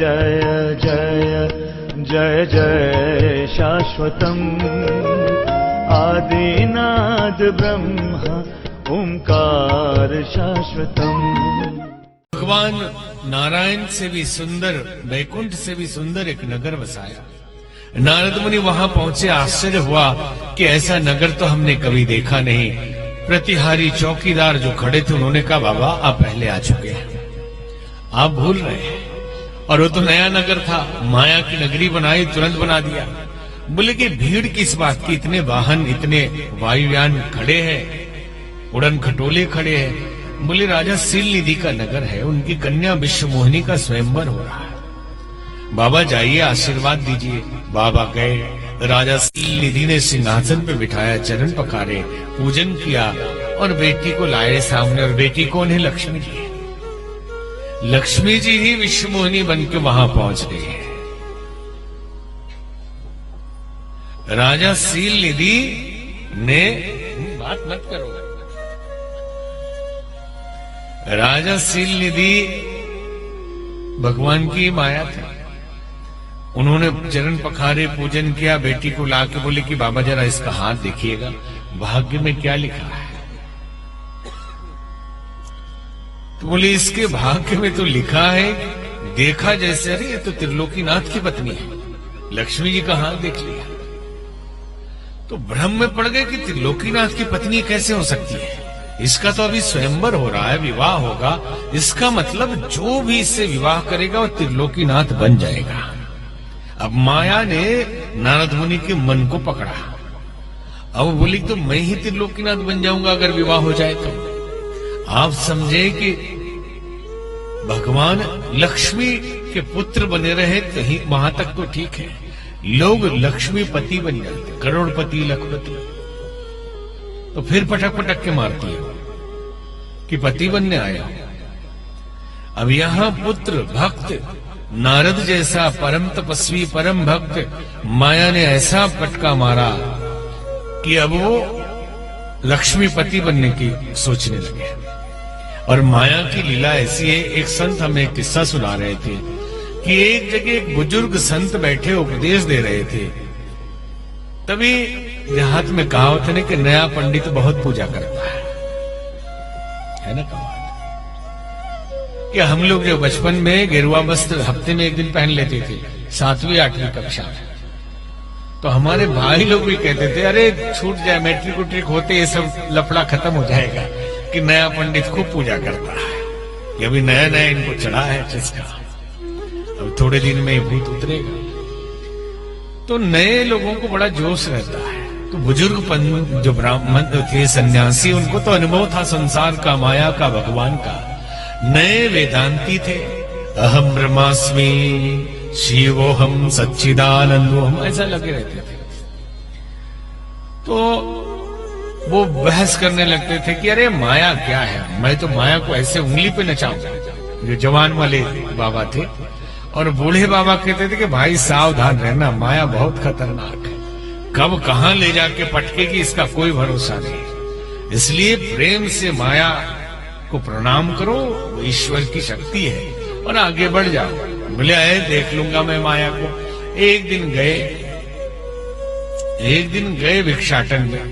जय जय जय जय शाश्वतम् आदिनाद ब्रह्म ओंकार शाश्वतम्। भगवान नारायण से भी सुंदर, वैकुंठ से भी सुंदर एक नगर बसाया। नारद मुनि वहां पहुंचे, आश्चर्य हुआ कि ऐसा नगर तो हमने कभी देखा नहीं। प्रतिहारी चौकीदार जो खड़े थे उन्होंने कहा, बाबा आप पहले आ चुके हैं, आप भूल रहे हैं। और वो तो नया नगर था, माया की नगरी बनाई, तुरंत बना दिया। बोले कि भीड़ किस बात की, इतने वाहन, इतने वायुयान खड़े हैं, उड़न खटोले खड़े हैं। बोले राजा सील निधि का नगर है, उनकी कन्या विश्वमोहिनी का स्वयंवर हो रहा है, बाबा जाइए आशीर्वाद दीजिए। बाबा गए, राजा सील निधि ने सिंहासन पे बिठाया, चरण पखारे, पूजन किया और बेटी को लाए सामने। और बेटी कौन है? लक्ष्मी जी। लक्ष्मी जी ही विश्वमोहिनी बन के वहां पहुंच गई है। राजा सील निधि ने, बात मत करो, राजा सील निधि भगवान की माया थी। उन्होंने चरण पखारे, पूजन किया, बेटी को लाके बोले कि बाबा जरा इसका हाथ देखिएगा, भाग्य में क्या लिखा है। तो बोले इसके भाग्य में तो लिखा है, देखा जैसे, अरे ये तो त्रिलोकीनाथ की पत्नी है। लक्ष्मी जी का हाथ देख लिया तो भ्रम में पड़ गए कि त्रिलोकीनाथ की पत्नी कैसे हो सकती है। इसका तो अभी स्वयंवर हो रहा है, विवाह होगा, इसका मतलब जो भी इससे विवाह करेगा वो त्रिलोकीनाथ बन जाएगा। अब माया ने नारद मुनि के मन को पकड़ा। अब वो बोली तो मैं ही त्रिलोकीनाथ बन जाऊंगा अगर विवाह हो जाए तो। आप समझे कि भगवान लक्ष्मी के पुत्र बने रहे कहीं, वहां तक तो ठीक है, लोग लक्ष्मीपति बन जाते, करोड़पति, लखपति, तो फिर पटक पटक के मारती है कि पति बनने आया। अब यहां पुत्र, भक्त, नारद जैसा परम तपस्वी, परम भक्त, माया ने ऐसा पटका मारा कि अब वो लक्ष्मीपति बनने की सोचने लगे। और माया की लीला ऐसी है, एक संत हमें एक किस्सा सुना रहे थे कि एक जगह एक बुजुर्ग संत बैठे उपदेश दे रहे थे। तभी देहात में कहावत है कि नया पंडित बहुत पूजा करता है ना कहावत। कि हम लोग जो बचपन में गेरुआ वस्त्र हफ्ते में एक दिन पहन लेते थे, 7वीं 8वीं कक्षा में, तो हमारे भाई लोग भी कहते थे अरे छूट जाए, मैट्रिक उट्रिक होते ये सब लफड़ा खत्म हो जाएगा कि नया पंडित खूब पूजा करता है, ये अभी नया नया इनको चढ़ा है जिसका, अब थोड़े दिन में भूत उतरेगा। तो नए लोगों को बड़ा जोश रहता है। तो बुजुर्ग जो ब्राह्मण थे, सन्यासी, उनको तो अनुभव था संसार का, माया का, भगवान का। नए वेदांती थे, अहम ब्रह्मास्मि शिवोहम सच्चिदानंदोहम, ऐसा लगे रहते थे। तो वो बहस करने लगते थे कि अरे माया क्या है, मैं तो माया को ऐसे उंगली पे नचाऊंगा। जो जवान वाले बाबा थे और बूढ़े बाबा कहते थे कि भाई सावधान रहना, माया बहुत खतरनाक है, कब कहां ले जाके पटकेगी इसका कोई भरोसा नहीं। इसलिए प्रेम से माया को प्रणाम करो, वो ईश्वर की शक्ति है, और आगे बढ़ जाओ। बोले आए देख लूंगा मैं माया को। एक दिन गए भिक्षाटन में।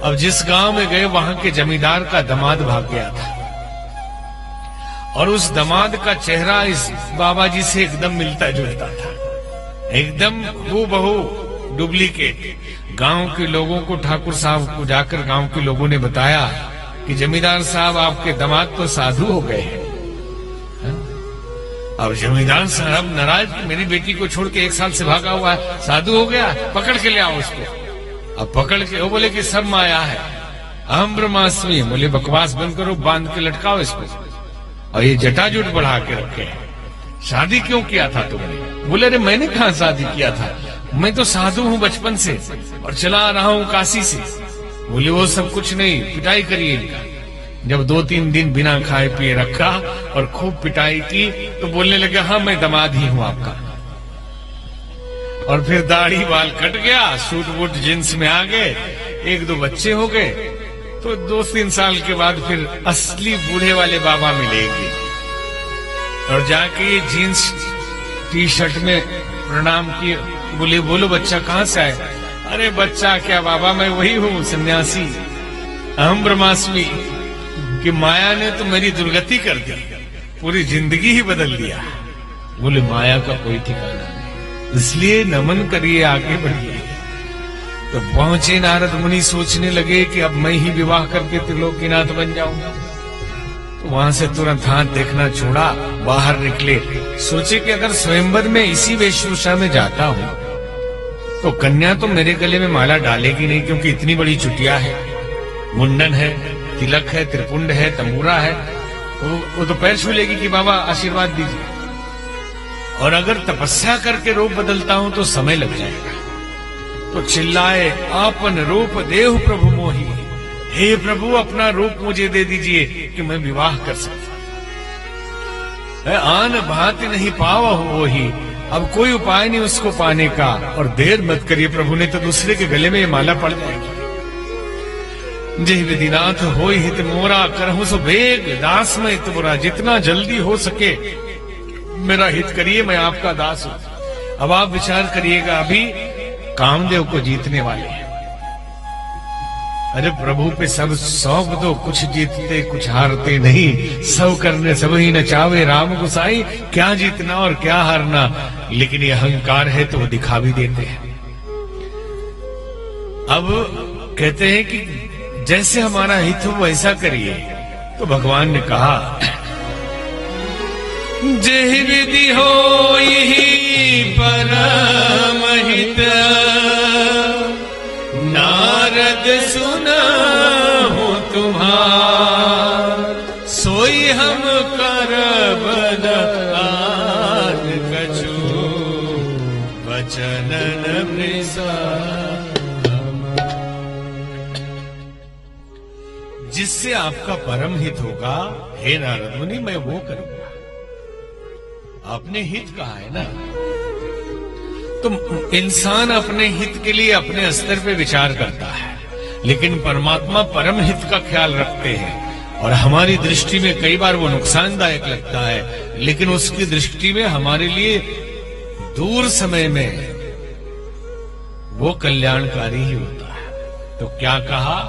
अब जिस गांव में गए वहां के जमींदार का दामाद भाग गया था, और उस दामाद का चेहरा इस बाबा जी से एकदम मिलता जुलता था, एकदम हूबहू डुप्लीकेट। गांव के लोगों को, ठाकुर साहब को जाकर गांव के लोगों ने बताया कि जमींदार साहब आपके दामाद तो साधु हो गए हैं। अब जमींदार साहब नाराज कि मेरी बेटी को छोड़ के 1 साल से भागा हुआ है, साधु हो गया, पकड़ के ले आओ उसको। अब पकड़ के वो बोले कि सब माया है, अहम ब्रह्मास्मि। बोले बकवास बंद करो, बांध के लटकाओ इसको। और ये जटाजुट बढ़ा के रखे, शादी क्यों किया था तुमने? बोले अरे मैंने कहा शादी किया था, मैं तो साधु हूं बचपन से और चला रहा हूं काशी से। बोले वो सब कुछ नहीं, पिटाई करिए इनका। जब 2-3 दिन बिना खाए पिए रखा और खूब पिटाई की तो बोलने लगे हाँ मैं दामाद ही हूं आपका। और फिर दाढ़ी बाल कट गया, सूट वूट जींस में आ गए, 1-2 बच्चे हो गए। तो 2-3 साल के बाद फिर असली बूढ़े वाले बाबा मिलेंगे और जाके ये जींस टी शर्ट में प्रणाम किए, बोले बोलो बच्चा कहाँ से आए? अरे बच्चा क्या बाबा, मैं वही हूँ सन्यासी, अहम ब्रह्मास्मि, कि माया ने तो मेरी दुर्गति कर दी, पूरी जिंदगी ही बदल दिया। बोले माया का कोई ठिकाना नहीं, इसलिए नमन करिए, आगे बढ़िए। तो पहुंचे नारद मुनि, सोचने लगे कि अब मैं ही विवाह करके त्रिलोकीनाथ बन जाऊंगा। तो वहां से तुरंत हाथ देखना छोड़ा, बाहर निकले। सोचे कि अगर स्वयंवर में इसी वेशभूषा में जाता हूं तो कन्या तो मेरे गले में माला डालेगी नहीं, क्योंकि इतनी बड़ी चुटिया है, मुंडन है, तिलक है, त्रिपुंड है, तंबूरा है, वो तो पैर छू लेगी कि बाबा आशीर्वाद दीजिए। और अगर तपस्या करके रूप बदलता हूं तो समय लग जाएगा। तो चिल्लाए, आपन रूप देहु प्रभु मोहि, हे प्रभु अपना रूप मुझे दे दीजिए कि मैं विवाह कर सकता। आन भांति नहीं पावा हो ही, अब कोई उपाय नहीं उसको पाने का, और देर मत करिए प्रभु, ने तो दूसरे के गले में ये माला पड़ जाएगी। जय विधिनाथ होय हित मोरा, करहूं सो बेग दास में तुमरा, जितना जल्दी हो सके मेरा हित करिए, मैं आपका दास हूं। अब आप विचार करिएगा, अभी कामदेव को जीतने वाले हैं। अरे प्रभु पे सब सौंप दो, कुछ जीतते कुछ हारते नहीं, सब करने सब ही नचावे राम गुसाई, क्या जीतना और क्या हारना। लेकिन ये अहंकार है तो वो दिखा भी देते हैं। अब कहते हैं कि जैसे हमारा हित हो वैसा करिए। तो भगवान ने कहा, जेहि विधि हो यही परम हित, नारद सुना हो तुम्हार, सोई हम करब दान कछु, वचनन मृषा। जिससे आपका परम हित होगा हे नारद मुनि, मैं वो करूंगा। आपने हित कहा है ना, तो इंसान अपने हित के लिए अपने स्तर पे विचार करता है, लेकिन परमात्मा परम हित का ख्याल रखते हैं। और हमारी दृष्टि में कई बार वो नुकसानदायक लगता है, लेकिन उसकी दृष्टि में हमारे लिए दूर समय में वो कल्याणकारी ही होता है। तो क्या कहा,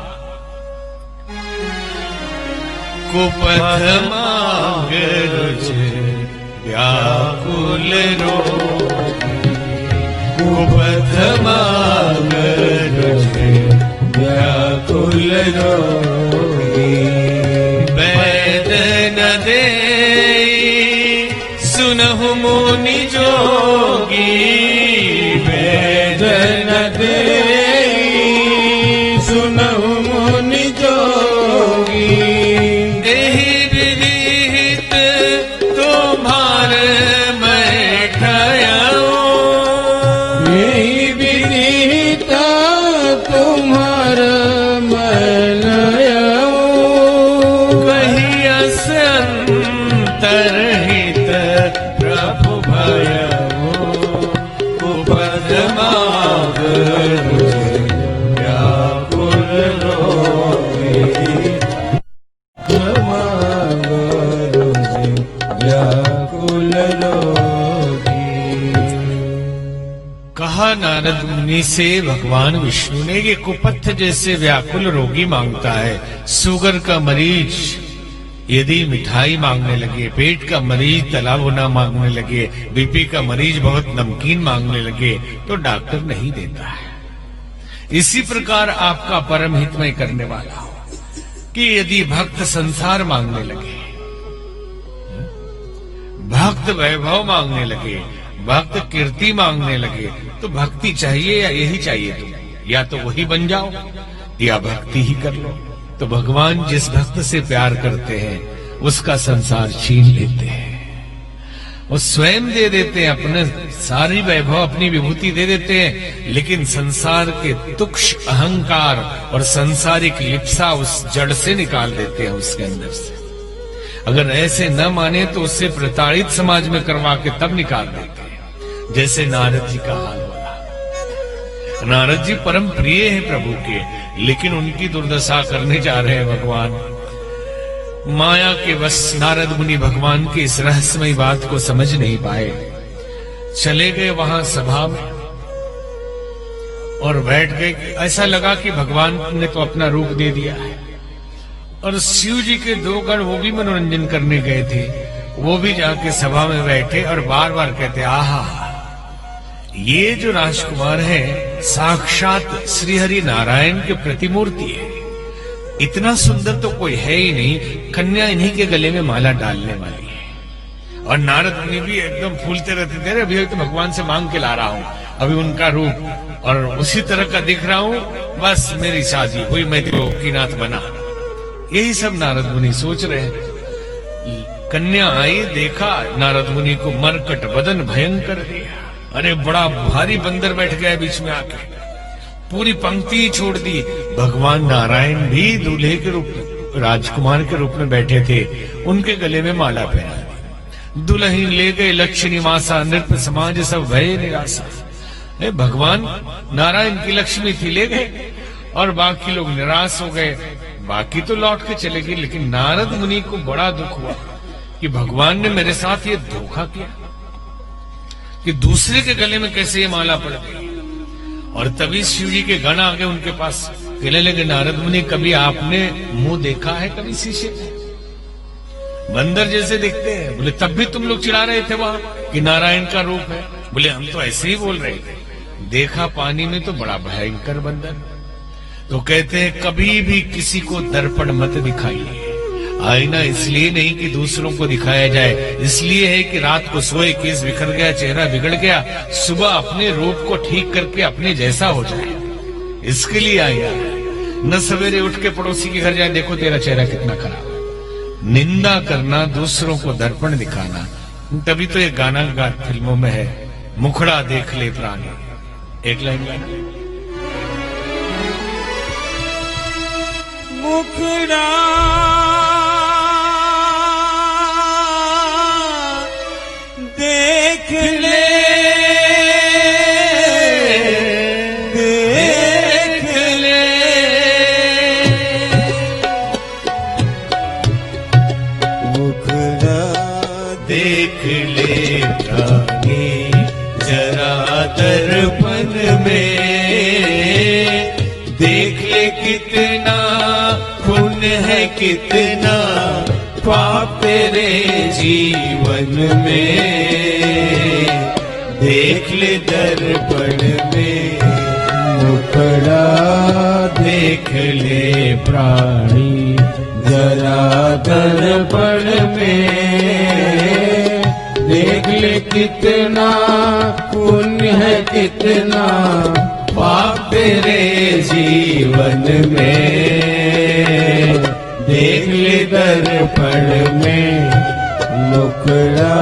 कुपथ मांग रुचि व्याकुल रोगी, कुपथ मांग रुचि व्याकुल रोगी, वैद न देई सुनहु मुनि जोगी, वैद न देई सुनहु मुनि जोगी, एहि विहित तुम्हारे मैं ठहराऊं, एहि विहित तुम्हारे मैं ठहराऊं, कहीं अस अंतरहित प्रभु भयऊ, कुपथ मांग रुचि व्याकुल रोगी, कहा नारद मुनि से भगवान विष्णु ने, ये कुपथ जैसे व्याकुल रोगी मांगता है। शुगर का मरीज यदि मिठाई मांगने लगे, पेट का मरीज तला भुना मांगने लगे, बीपी का मरीज बहुत नमकीन मांगने लगे, तो डॉक्टर नहीं देता है। इसी प्रकार आपका परम हित में करने वाला हो कि यदि भक्त संसार मांगने लगे, भक्त वैभव मांगने लगे, भक्त कीर्ति मांगने लगे, तो भक्ति चाहिए या यही चाहिए तुम्हें? या तो वही बन जाओ या भक्ति ही कर लो। तो भगवान जिस भक्त से प्यार करते हैं उसका संसार छीन लेते हैं, वो स्वयं दे देते हैं, अपने सारी वैभव अपनी विभूति दे देते हैं, लेकिन संसार के तुक्ष अहंकार और संसारिक लिप्सा उस जड़ से निकाल देते हैं, उसके अंदर से। अगर ऐसे न माने तो उससे प्रताड़ित समाज में करवा के तब निकाल देते हैं, जैसे नारद जी का हाल हुआ। नारद जी परम प्रिय हैं प्रभु के, लेकिन उनकी दुर्दशा करने जा रहे हैं भगवान। माया के बस नारद मुनि भगवान की इस रहस्यमयी बात को समझ नहीं पाए। चले गए वहां सभा में और बैठ गए। ऐसा लगा कि भगवान ने तो अपना रूप दे दिया है। और शिव जी के दो गण वो भी मनोरंजन करने गए थे, वो भी जाके सभा में बैठे और बार बार कहते, आहा, ये जो राजकुमार है साक्षात श्री हरि नारायण की प्रतिमूर्ति है। इतना सुंदर तो कोई है ही नहीं, कन्या इन्हीं के गले में माला डालने वाली है। और नारद मुनि भी एकदम फूलते रहते थे, अभी तो भगवान से मांग के ला रहा हूं, अभी उनका रूप और उसी तरह का दिख रहा हूं, बस मेरी शादी हुई, मैं तो कीनाथ बना। यही सब नारद मुनि सोच रहे हैं। कन्या आई, देखा नारद मुनि को मरकट बदन भयंकर दिया। अरे बड़ा भारी बंदर बैठ गया बीच में आके, पूरी पंक्ति छोड़ दी। भगवान नारायण भी दूल्हे के रूप में, राजकुमार के रूप में बैठे थे, उनके गले में माला पहना दी। दुल्हन ले गए लक्ष्य निवासा, नृत्य समाज सब भय निराशा। भगवान नारायण की लक्ष्मी थी, ले गए और बाकी लोग निराश हो गए। बाकी तो लौट के चले गए, लेकिन नारद मुनि को बड़ा दुख हुआ कि भगवान ने मेरे साथ ये धोखा किया कि दूसरे के गले में कैसे ये माला पड़ गई। और तभी शिव जी के गण आ गए उनके पास, कहने लगे, नारद मुनि कभी आपने मुंह देखा है कभी शीशे में? बंदर जैसे दिखते हैं। बोले तब भी तुम लोग चिढ़ा रहे थे वहां कि नारायण का रूप है। बोले हम तो ऐसे ही बोल रहे थे, देखा पानी में तो बड़ा भयंकर बंदर। तो कहते हैं कभी भी किसी को दर्पण मत दिखाइए। आईना इसलिए नहीं कि दूसरों को दिखाया जाए, इसलिए है कि रात को सोए, केस बिखर गया, चेहरा बिगड़ गया, सुबह अपने रूप को ठीक करके अपने जैसा हो जाए, इसके लिए आईना है। न सवेरे उठ के पड़ोसी के घर जाए, देखो तेरा चेहरा कितना खराब है। निंदा करना, दूसरों को दर्पण दिखाना। तभी तो ये गाना फिल्मों में है, मुखड़ा देख ले प्राणी। एक लाइन गाना, मुखड़ा देख ले, देख ले, मुखड़ा देख ले प्राणी जरा दर्पण में, देख ले कितना पुण्य है, कितना पाप तेरे जीवन में। देख ले दर्पण में, मुखड़ा देख ले प्राणी जरा दर्पण में, देख ले कितना पुण्य है, कितना पाप तेरे जीवन में। देख ले दर्पण में, मुखड़ा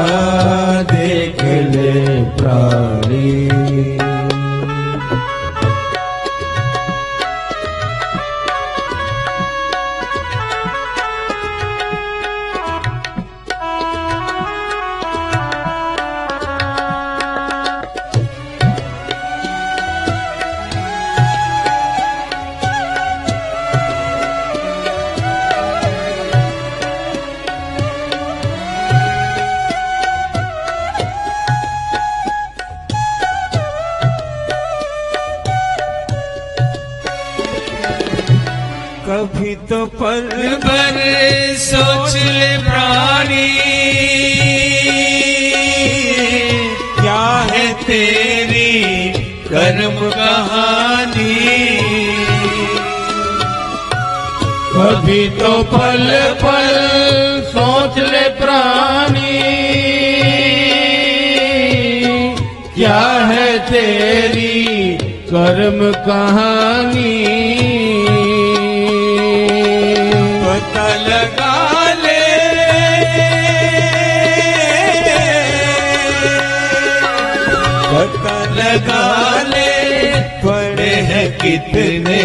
देख ले प्राणी। कभी तो पल भर सोच ले प्राणी, क्या है तेरी कर्म कहानी। कभी तो पल पल सोच ले प्राणी, क्या है तेरी कर्म कहानी। पता लगा ले, पता लगा ले, पड़े हैं कितने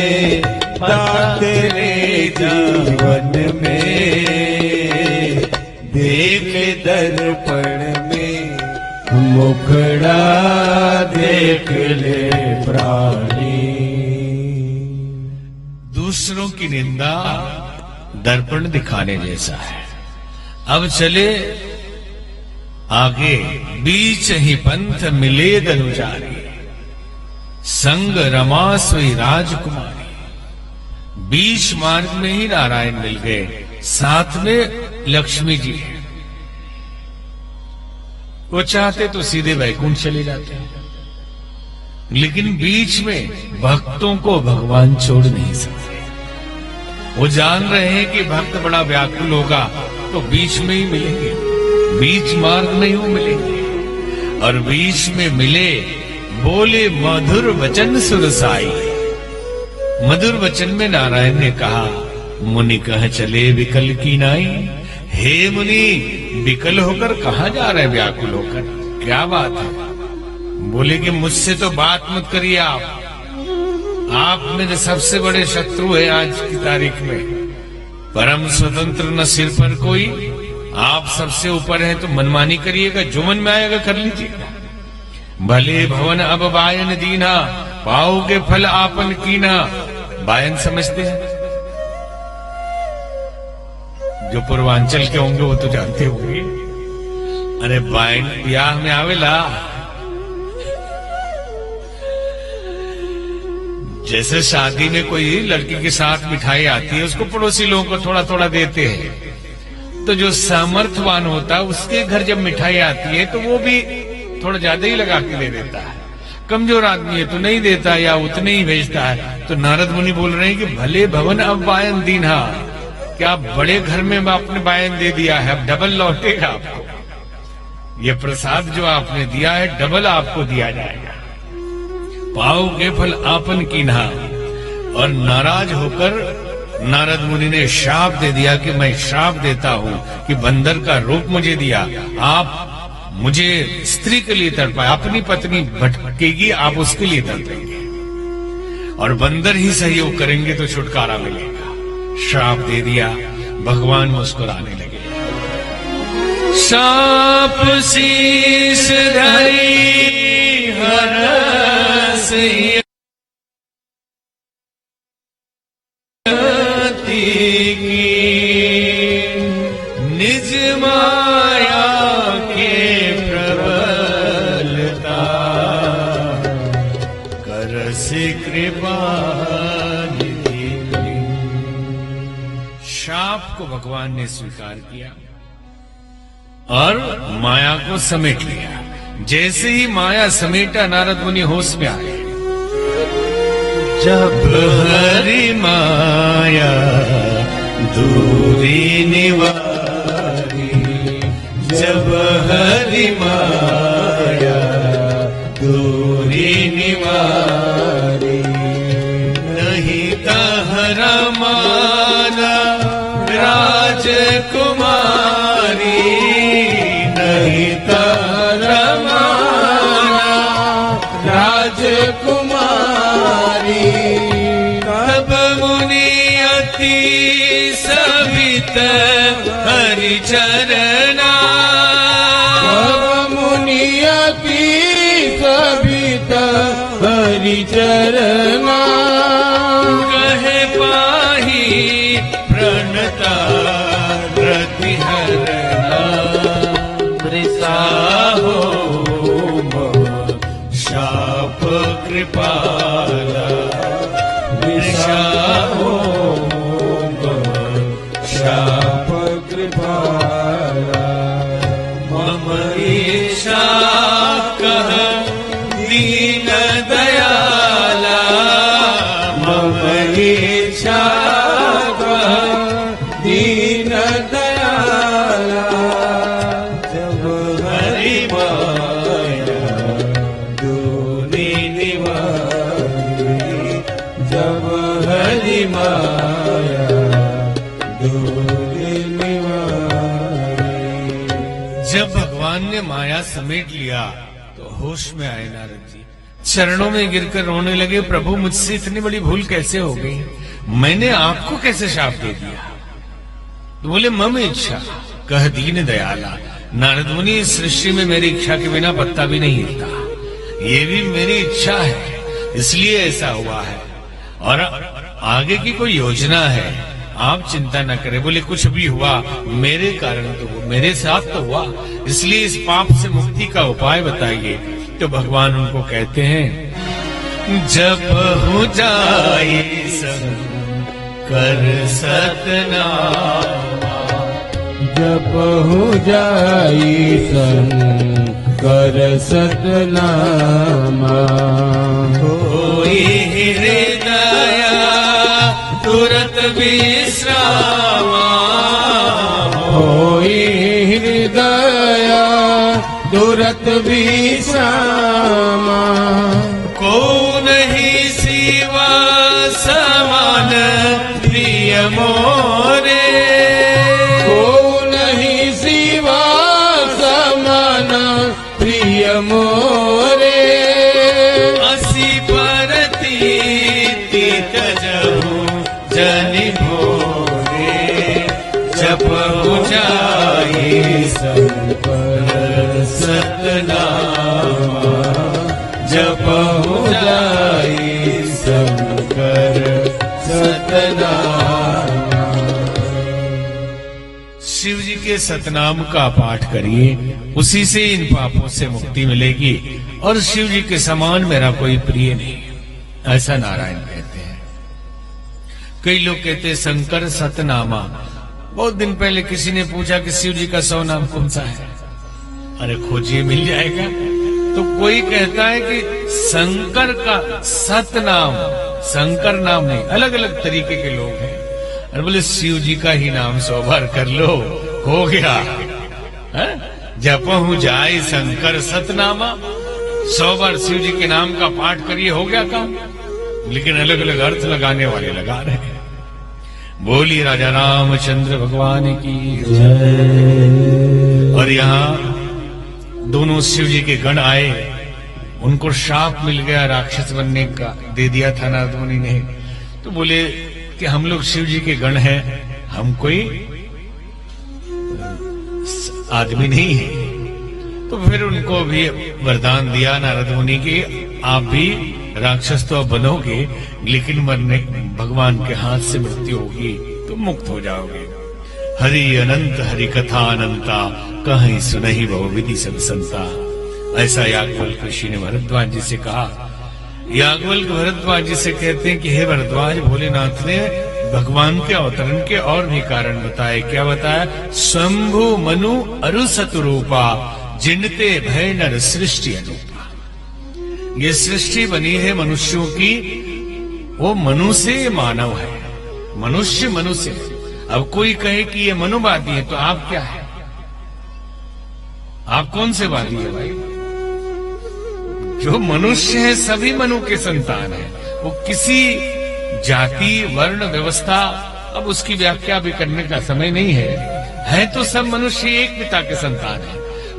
पाप तेरे जीवन में। देख दर्पण में, मुखड़ा देख ले प्राणी। दूसरों की निंदा दर्पण दिखाने जैसा है। अब चले आगे बीच ही पंथ मिले दनुजारी, संग रमा सोई राजकुमारी। बीच मार्ग में ही नारायण मिल गए, साथ में लक्ष्मी जी है। वो चाहते तो सीधे वैकुंठ चले जाते, लेकिन बीच में भक्तों को भगवान छोड़ नहीं सकते। वो जान रहे हैं कि भक्त बड़ा व्याकुल होगा, तो बीच में ही मिलेंगे, बीच मार्ग में ही वो मिलेंगे। और बीच में मिले, बोले मधुर वचन सुरसाई। मधुर वचन में नारायण ने कहा, मुनि कह चले विकल की नाई। हे मुनि, विकल होकर कहां जा रहे, व्याकुल होकर, क्या बात है? बोले कि मुझसे तो बात मत करिए आप मेरे सबसे बड़े शत्रु है आज की तारीख में। परम स्वतंत्र न सिर पर कोई, आप सबसे ऊपर हैं, तो मनमानी करिएगा, जो मन में आएगा कर लीजिएगा। भले भवन अब बायन दीना, पाओगे फल आपन कीना। बायन समझते हैं, जो पूर्वांचल के होंगे वो तो जानते होंगे। अरे बायन ब्याह में आवेला, जैसे शादी में कोई लड़की के साथ मिठाई आती है, उसको पड़ोसी लोगों को थोड़ा थोड़ा देते हैं। तो जो सामर्थ्यवान होता है उसके घर जब मिठाई आती है तो वो भी थोड़ा ज्यादा ही लगा के दे देता है। कमजोर आदमी है तो नहीं देता या उतने ही भेजता है। तो नारद मुनि बोल रहे हैं कि भले भवन अब बायन दीना, क्या बड़े घर में आपने बायन दे दिया है, अब डबल लौटेगा आपको। ये प्रसाद जो आपने दिया है डबल आपको दिया जाएगा। पाओगे फल आपन कीन्हा। और नाराज होकर नारद मुनि ने श्राप दे दिया कि मैं श्राप देता हूं कि बंदर का रूप मुझे दिया, आप मुझे स्त्री के लिए तड़पाए, अपनी पत्नी भटकेगी आप उसके लिए तड़पेंगे, और बंदर ही सहयोग करेंगे तो छुटकारा मिलेगा। श्राप दे दिया, भगवान मुस्कुराने लगे। साप शीस धरी हरस निज माया के प्रबलता, करस कृपा। शाप को भगवान ने स्वीकार किया और माया को समेट लिया। जैसे ही माया समेटा, नारद मुनि होश में आए। जब हरि माया दूरी निवारी, जब हरि माया दूरी निवारी, नहीं तहरा माना राजकुमारी, नहीं तहरा माना राजकुमारी। तब मुनि अति सवित हरि चरना, तब मुनि अति सवित हरि चरना, कहे पाही प्रणता रति हरना। हो शाप कृपाला, हो शाप कृपाला। मम ईशा कह दीन दयाला, मम ईशा दीन दयाला। जब हरि माया दूरी निवारी, जब हरि माया दूरी निवारी। जब भगवान ने माया समेट लिया तो होश में आए नारद जी, चरणों में गिरकर रोने लगे। प्रभु, मुझसे इतनी बड़ी भूल कैसे हो गई, मैंने आपको कैसे शाप दे दिया? तो बोले मम इच्छा कह दीन दयाला। नारद मुनि, इस सृष्टि में मेरी इच्छा के बिना पत्ता भी नहीं हिलता, ये भी मेरी इच्छा है, इसलिए ऐसा हुआ है। और आगे की कोई योजना है, आप चिंता न करें। बोले कुछ भी हुआ मेरे कारण तो हुआ, मेरे साथ तो हुआ, इसलिए इस पाप से मुक्ति का उपाय बताइए। तो भगवान उनको कहते हैं, जब हो जाए शंकर सतनामा, जप हो जाई शंकर सतनामा, होई हृदय तुरत विश्रामा, होई हृदय तुरत विश्रामा, को नहीं सिवा समान प्रिय मोरे, मोरे, असी परती तजहु जनि भोरे, जप हो जाए शंकर सतनामा, जप हो जाए शंकर सतनामा। शिव जी के सतनाम का पाठ करिए, उसी से इन पापों से मुक्ति मिलेगी। और शिव जी के समान मेरा कोई प्रिय नहीं, ऐसा नारायण कहते हैं। कई लोग कहते हैं शंकर सतनामा। बहुत दिन पहले किसी ने पूछा कि शिव जी का 100 नाम कौन सा है? अरे खोजिए मिल जाएगा। तो कोई कहता है कि शंकर का सतनाम, शंकर नाम नहीं, अलग अलग तरीके के लोग हैं। और बोले शिव जी का ही नाम 100 बार कर लो, हो गया। जपहु जाए शंकर सतनामा, 100 बार शिव जी के नाम का पाठ करिए, हो गया काम। लेकिन अलग अलग अर्थ लगाने वाले लगा रहे हैं। बोली राजा रामचंद्र भगवान की जय। और यहाँ दोनों शिव जी के गण आए, उनको शाप मिल गया राक्षस बनने का, दे दिया था नारद मुनि ने। तो बोले कि हम लोग शिव जी के गण हैं, हम कोई आदमी नहीं है। तो फिर उनको भी वरदान दिया नारद मुनि की, आप भी राक्षस तो अब बनोगे, लेकिन मरने भगवान के हाथ से मृत्यु होगी तो मुक्त हो जाओगे। हरि अनंत हरि कथा अनंता, कहीं सुनहि बहु विधि सब संता। ऐसा याज्ञवल्क्य ऋषि ने भरद्वाज जी से कहा। याज्ञवल्क्य भरद्वाज जी से कहते हैं कि हे भरद्वाज, भोलेनाथ ने भगवान के अवतरण के और भी कारण बताए। क्या बताया? स्वयंभू मनु अरुसत रूपा, जिनते भय नर सृष्टि अनुपा। ये सृष्टि बनी है मनुष्यों की, वो मनु से मानव है, मनुष्य मनुष्य। अब कोई कहे कि ये मनुवादी है, तो आप क्या है? आप कौन से वादी है भाई? जो मनुष्य है सभी मनु के संतान है। वो किसी जाति वर्ण व्यवस्था, अब उसकी व्याख्या भी करने का समय नहीं है तो सब मनुष्य एक पिता के संतान है,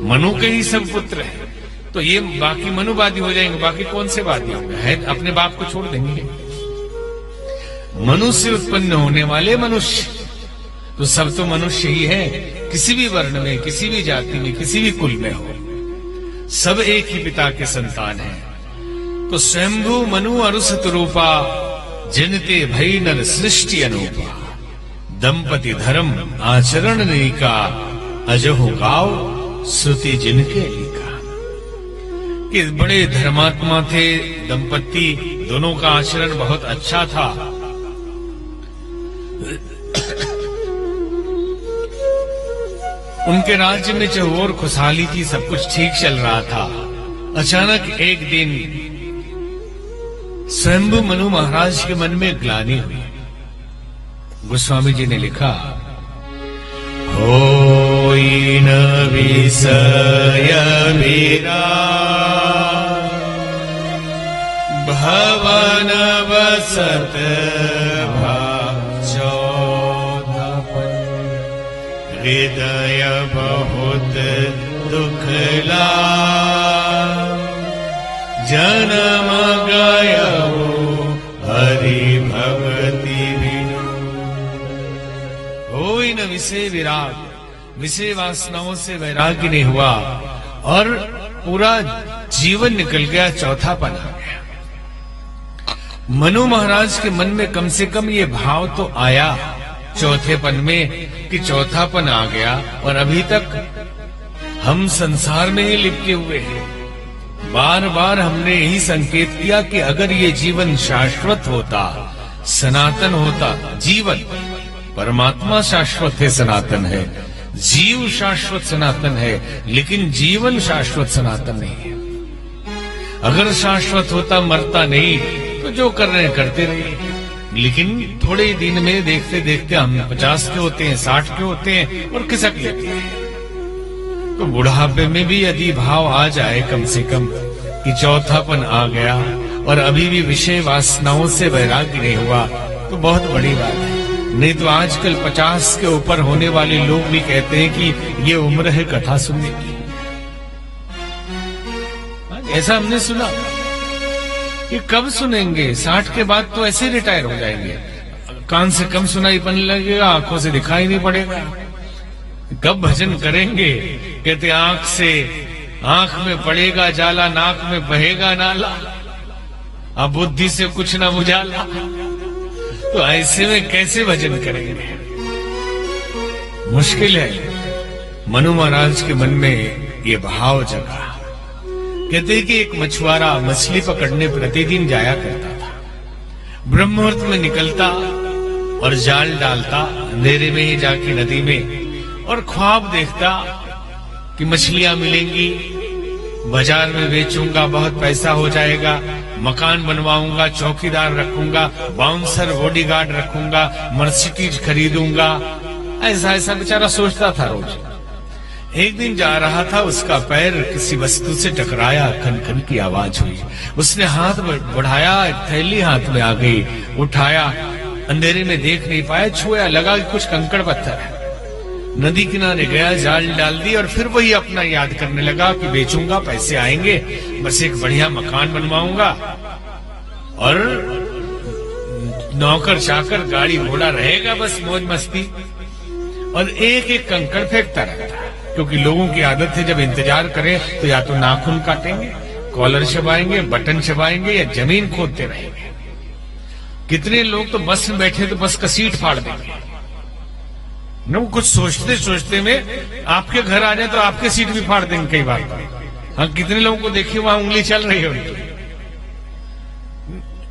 मनु के ही सब पुत्र हैं। तो ये बाकी मनुवादी हो जाएंगे, बाकी कौन से वादी होंगे? है अपने बाप को छोड़ देंगे। मनु से उत्पन्न होने वाले मनुष्य, तो सब तो मनुष्य ही है, किसी भी वर्ण में, किसी भी जाति में, किसी भी कुल में हो, सब एक ही पिता के संतान हैं। तो स्वयंभू मनु अरुसत रूपा, जिनते भई नर सृष्टि अनुपा। दंपति धर्म आचरण निका, अजहु गाओ श्रुति जिनके लिखा। कि बड़े धर्मात्मा थे दंपति, दोनों का आचरण बहुत अच्छा था। उनके राज्य में चहुओर खुशहाली थी, सब कुछ ठीक चल रहा था। अचानक एक दिन स्वयंभू मनु महाराज के मन में ग्लानि हुई। गोस्वामी जी ने लिखा, होई न विषय मीरा, भवन वसत हृदय बहुत दुखला, जन्म गयो हरि भक्ति बिनु। होई न विषय विराग, विषय वासनाओं से वैराग्य नहीं हुआ और पूरा जीवन निकल गया, चौथापन आ गया। मनु महाराज के मन में कम से कम ये भाव तो आया चौथेपन में कि चौथापन आ गया और अभी तक हम संसार में ही लिपटे हुए हैं। बार बार हमने यही संकेत किया कि अगर ये जीवन शाश्वत होता, सनातन होता, जीवन, परमात्मा शाश्वत है, सनातन है, जीव शाश्वत सनातन है, लेकिन जीवन शाश्वत सनातन नहीं है। अगर शाश्वत होता, मरता नहीं, तो जो कर रहे हैं करते रहिए। लेकिन थोड़े दिन में देखते देखते हम 50 के होते हैं, 60 के होते हैं और खिसक लेते हैं। तो बुढ़ापे में भी यदि भाव आ जाए कम से कम कि चौथापन आ गया और अभी भी विषय वासनाओं से वैराग्य नहीं हुआ, तो बहुत बड़ी बात है। नहीं तो आजकल 50 के ऊपर होने वाले लोग भी कहते हैं कि ये उम्र है कथा सुनने की। ऐसा हमने सुना। ये कब सुनेंगे? 60 के बाद तो ऐसे रिटायर हो जाएंगे। कान से कम सुनाई पड़ने लगेगा, आंखों से दिखाई नहीं पड़ेगा। कब भजन करेंगे? कहते आंख में पड़ेगा जाला, नाक में बहेगा नाला, अब बुद्धि से कुछ ना बुझाला। तो ऐसे में कैसे भजन करेंगे? मुश्किल है। मनु महाराज के मन में ये भाव जगा। कहते हैं कि एक मछुआरा मछली पकड़ने प्रतिदिन जाया करता था। ब्रह्म मुहूर्त में निकलता और जाल डालता अंधेरे में ही जाके नदी में, और ख्वाब देखता कि मछलियां मिलेंगी, बाजार में बेचूंगा, बहुत पैसा हो जाएगा, मकान बनवाऊंगा, चौकीदार रखूंगा, बाउंसर बॉडीगार्ड रखूंगा, मर्सिडीज खरीदूंगा। ऐसा ऐसा बेचारा सोचता था रोज। एक दिन जा रहा था, उसका पैर किसी वस्तु से टकराया, खनखन की आवाज हुई। उसने हाथ बढ़ाया, थैली हाथ में आ गई, उठाया, अंधेरे में देख नहीं पाया, छुआ, लगा कि कुछ कंकड़ पत्थर है। नदी किनारे गया, जाल डाल दी और फिर वही अपना याद करने लगा कि बेचूंगा, पैसे आएंगे, बस एक बढ़िया मकान बनवाऊंगा और नौकर चाकर गाड़ी घोड़ा रहेगा, बस मौज मस्ती। और एक एक कंकड़ फेंकता रहता, क्योंकि लोगों की आदत है जब इंतजार करें तो या तो नाखून काटेंगे, कॉलर चबाएंगे, बटन चबाएंगे या जमीन खोदते रहेंगे। कितने लोग तो बस में बैठे तो बस का सीट फाड़ देंगे। न कुछ सोचते सोचते में आपके घर आ जाए तो आपके सीट भी फाड़ देंगे कई बार। हाँ, कितने लोगों को देखिए वहां उंगली चल रही है उनकी।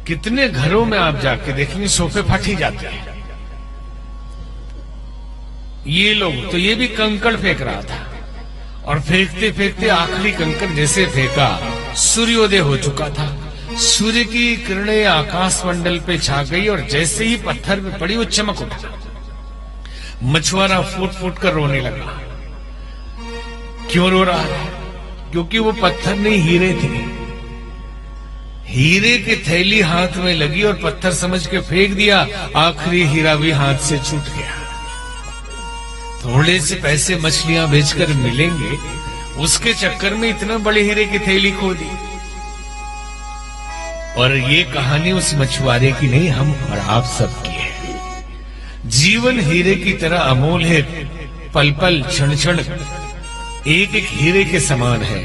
कितने घरों में आप जाके देखेंगे सोफे फट ही जाते हैं। ये लोग तो ये भी कंकड़ फेंक रहा था, और फेंकते फेंकते आखिरी कंकड़ जैसे फेंका, सूर्योदय हो चुका था। सूर्य की किरणें आकाश मंडल पे छा गई और जैसे ही पत्थर पे पड़ी वो चमक उठा। मछुआरा फूट फूट कर रोने लगा। क्यों रो रहा है? क्योंकि वो पत्थर नहीं, हीरे थे। हीरे की थैली हाथ में लगी और पत्थर समझ के फेंक दिया, आखिरी हीरा भी हाथ से छूट गया। थोड़े से पैसे मछलियां बेचकर मिलेंगे, उसके चक्कर में इतना बड़े हीरे की थैली खो दी। और ये कहानी उस मछुआरे की नहीं, हम और आप सबकी है। जीवन हीरे की तरह अमोल है, पल पल क्षण क्षण एक एक हीरे के समान है,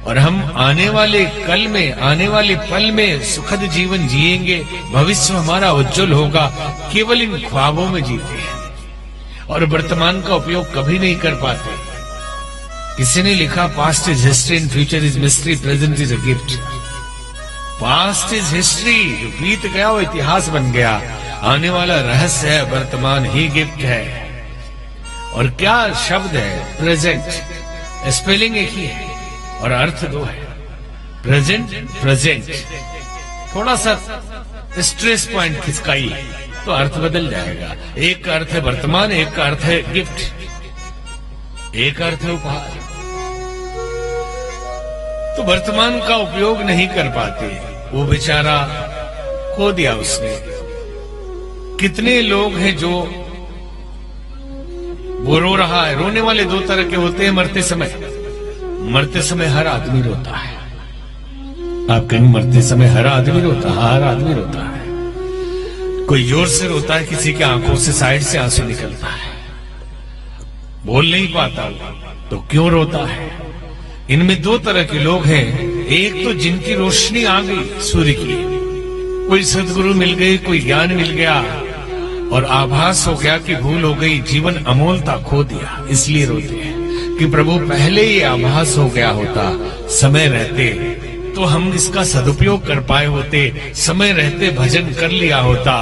और हम आने वाले कल में, आने वाले पल में सुखद जीवन जिएंगे। भविष्य हमारा उज्जवल होगा, केवल इन ख्वाबों में जीते हैं और वर्तमान का उपयोग कभी नहीं कर पाते। किसी ने लिखा, past is history and future is mystery, present is a gift. Past is history, जो बीत गया वो इतिहास बन गया, आने वाला रहस्य है, वर्तमान ही गिफ्ट है। और क्या शब्द है प्रेजेंट, स्पेलिंग एक ही है और अर्थ दो है। प्रेजेंट, प्रेजेंट, थोड़ा सा स्ट्रेस पॉइंट खिसकाइए तो अर्थ बदल जाएगा। एक का अर्थ है वर्तमान, एक का अर्थ है गिफ्ट, एक अर्थ है उपहार। तो वर्तमान का उपयोग नहीं कर पाते, वो बेचारा खो दिया उसने। कितने लोग हैं जो वो रो रहा है। रोने वाले दो तरह के होते हैं मरते समय। मरते समय हर आदमी रोता है। आप कहेंगे मरते समय हर आदमी रोता है? हर आदमी रोता है। कोई जोर से रोता है, किसी की आंखों से साइड से आंसू निकलता है, बोल नहीं पाता, तो क्यों रोता है? इनमें दो तरह के लोग हैं। एक तो जिनकी रोशनी आ गई सूर्य की, कोई सदगुरु मिल गई, कोई ज्ञान मिल गया, और आभास हो गया कि भूल हो गई, जीवन अमोलता खो दिया, इसलिए रोते हैं कि प्रभु पहले ही आभास हो गया होता समय रहते तो हम इसका सदुपयोग कर पाए होते, समय रहते भजन कर लिया होता।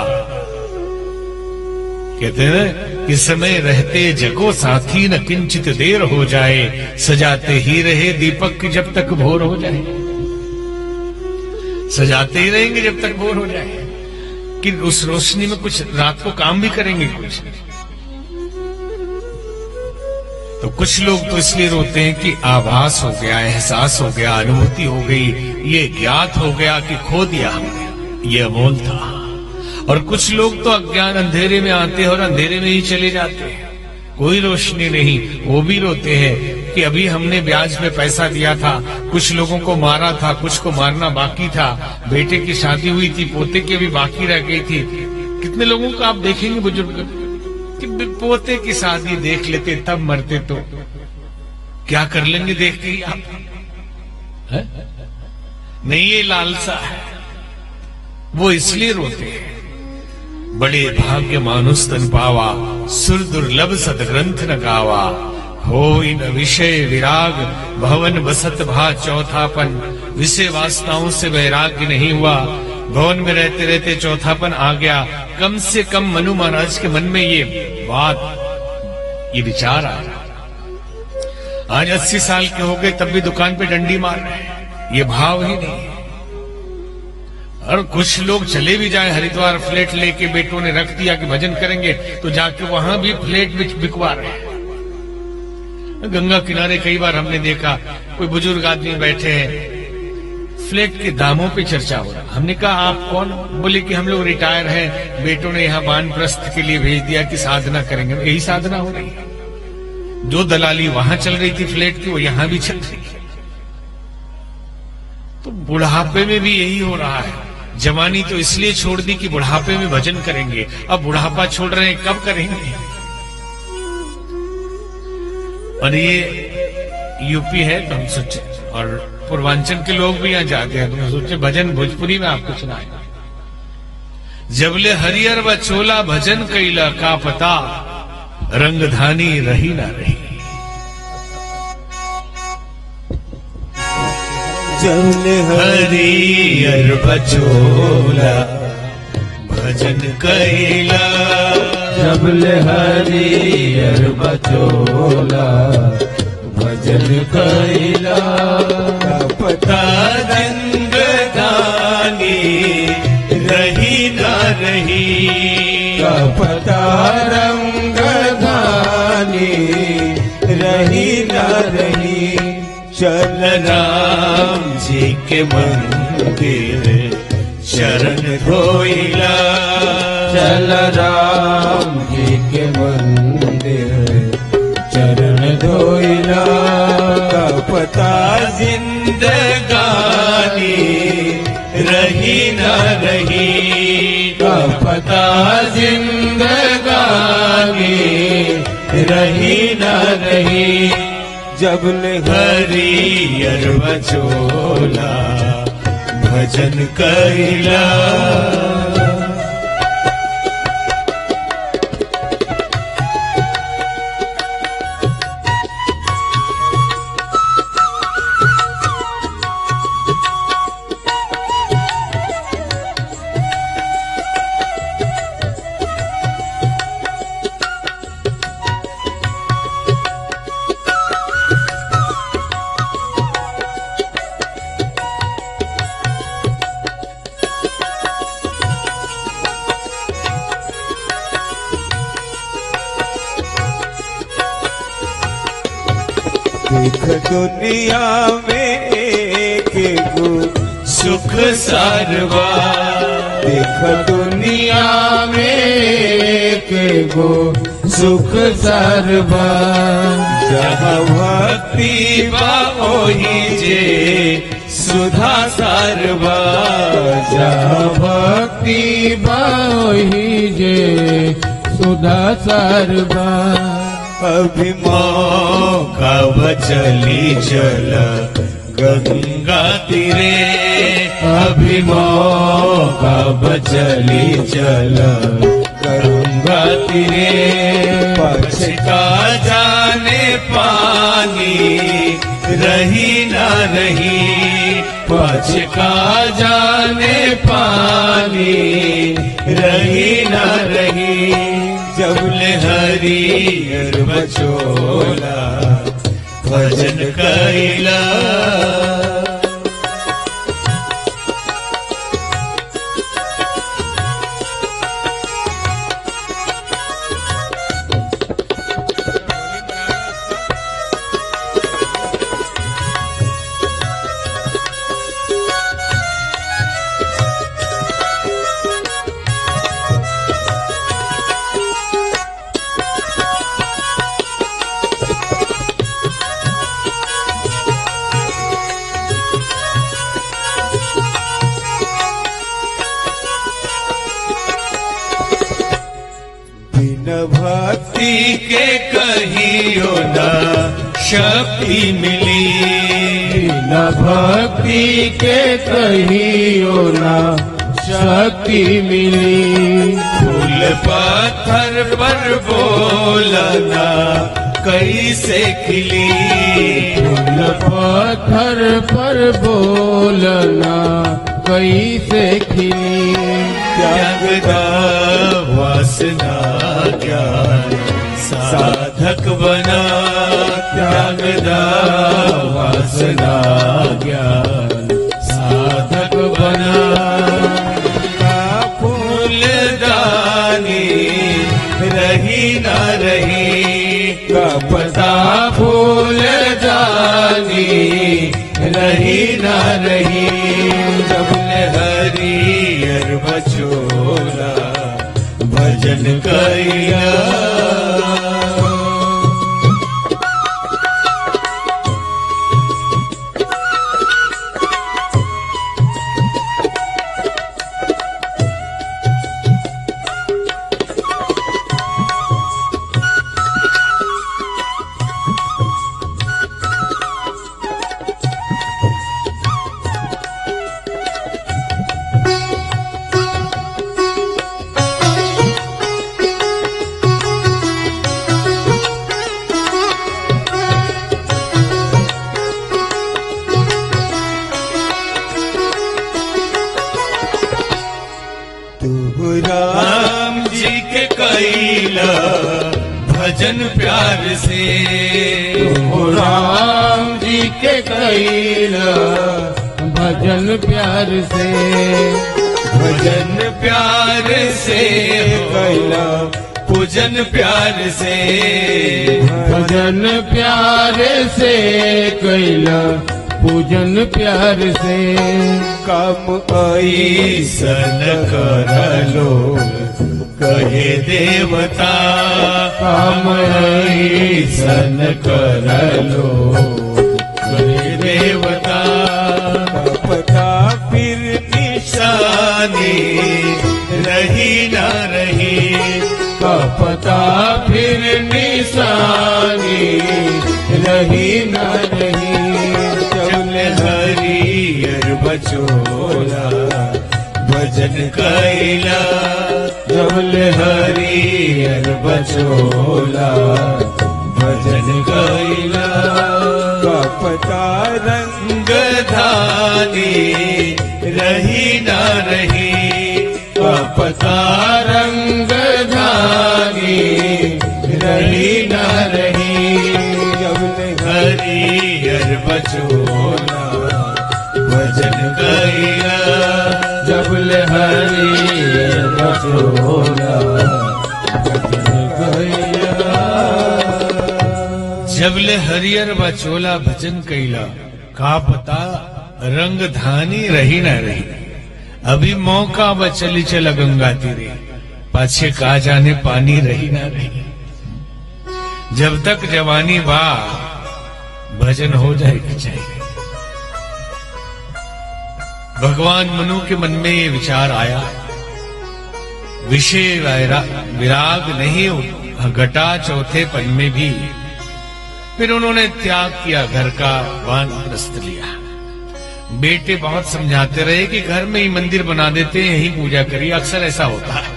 कहते हैं कि समय रहते जगो साथी न किंचित देर हो जाए, सजाते ही रहे दीपक की जब तक भोर हो जाए। सजाते ही रहेंगे जब तक भोर हो जाए, कि उस रोशनी में कुछ रात को काम भी करेंगे कुछ। तो कुछ लोग तो इसलिए रोते हैं कि आभास हो गया, एहसास हो गया, अनुभूति हो गई, ये ज्ञात हो गया कि खो दिया हमने, ये अमोल था। और कुछ लोग तो अज्ञान अंधेरे में आते हैं और अंधेरे में ही चले जाते हैं, कोई रोशनी नहीं, वो भी रोते हैं कि अभी हमने ब्याज में पैसा दिया था, कुछ लोगों को मारा था, कुछ को मारना बाकी था, बेटे की शादी हुई थी, पोते की भी बाकी रह गई थी। कितने लोगों को आप देखेंगे बुजुर्ग कि पोते की शादी देख लेते तब मरते तो क्या कर लेंगे देख के आप है? नहीं, ये लालसा है, वो इसलिए रोते हैं। बड़े भाग्य मानुष तन पावा, सुर दुर्लभ सदग्रंथ न गावा, हो इन विषय विराग भवन बसत भा चौथापन। विषय वासनाओं से वैराग्य नहीं हुआ, भवन में रहते रहते चौथापन आ गया। कम से कम मनु महाराज के मन में ये बात, ये विचार आ रहा। आज 80 साल के हो गए तब भी दुकान पे डंडी मार रहे हैं, ये भाव ही नहीं। और कुछ लोग चले भी जाए हरिद्वार, फ्लैट लेके बेटों ने रख दिया कि भजन करेंगे, तो जाके वहां भी फ्लैट बिकवा रहे हैं। गंगा किनारे कई बार हमने देखा कोई बुजुर्ग आदमी बैठे हैं, फ्लैट के दामों पे चर्चा हो रहा। हमने कहा आप कौन? बोले कि हम लोग रिटायर हैं, बेटों ने यहाँ वानप्रस्थ के लिए भेज दिया कि साधना करेंगे। यही साधना हो रही है, जो दलाली वहां चल रही थी फ्लैट की, वो यहां भी चल रही है। तो बुढ़ापे में भी यही हो रहा है। जवानी तो इसलिए छोड़ दी कि बुढ़ापे में भजन करेंगे, अब बुढ़ापा छोड़ रहे हैं, कब करेंगे? और ये यूपी है तो हम सोचे, और पूर्वांचल के लोग भी यहाँ जाते हैं तो हम सोचे भजन भोजपुरी में आपको सुनाए। जबले हरियर व चोला भजन कैला का पता, रंगधानी रही ना रही। जबले हरियर बचोला भजन कैला, जबले हरियर बचोला भजन कैला, पता जिंदगानी रही ना रही, पता रंगधानी रही ना रही। चल राम जी के मंदिर शरण धोइला, चल राम जी के मंदिर चरण धोइला, पता जिंदगानी रही ना रही, पता जिंदगानी रही ना रही। जबले हरियर बचोला भजन कैला। देख दुनिया में एक गो सुख सारवा, देख दुनिया में एक गो सुख सारवा, जहाँ भक्ति बा ओही जे सुधा सारवा, जहाँ भक्ति बा ओही जे सुधा सारवा। अभी मौका बचली चल गंगा तीरे, अभी मौका बचली चल गंगा रे पछता जाने पानी रही ना रही, पछता जाने पानी रही न रही। जब ले हरियर बचोला भजन कैला। बिन भक्ति के कहियो न शक्ति मिली, न भक्ति के कहियो न शक्ति मिली। फूल पत्थर पर बोलना कैसे खिली, फूल पत्थर पर बोलना कैसे खिली। त्यागदा वासना ज्ञान साधक बना, त्यागदा वासना ज्ञान साधक बना। फूलदानी रही ना रही, कपता फूलदानी रही न रही। जब हरियर बचोला भजन कैला। तू राम जी के कैला भजन प्यार से, ओ राम जी के कैला भजन प्यार से। भजन प्यार से कैला पूजन प्यार से, भजन प्यार से कैला पूजन प्यार से। काम ऐसन करलो कहे देवता, काम ऐसन करलो कहे देवता। पता फिर निशानी रही ना रही, पता फिर निशानी रही न रही। चल हरियर बचोला भजन कैला, जबल हरियर बचोला भजन कैला। पता रंग धानी रही ना रही, पता रंग धानी रही न रही। जब हरियर बचोला भजन कैला। जबल हरियर बचोला भजन कैला। जबले हरियर बचोला भजन कैला, का पता रंग धानी रही न रही। अभी मौका बचली चल गंगा तीरे, पाछे का जाने पानी रही ना रही। जब तक जवानी बा भजन हो जाएगी चाहिए। भगवान मनु के मन में ये विचार आया, विषय विराग नहीं घटा चौथे पन में भी। फिर उन्होंने त्याग किया, घर का वानप्रस्थ लिया। बेटे बहुत समझाते रहे कि घर में ही मंदिर बना देते हैं, यही पूजा करिए। अक्सर ऐसा होता है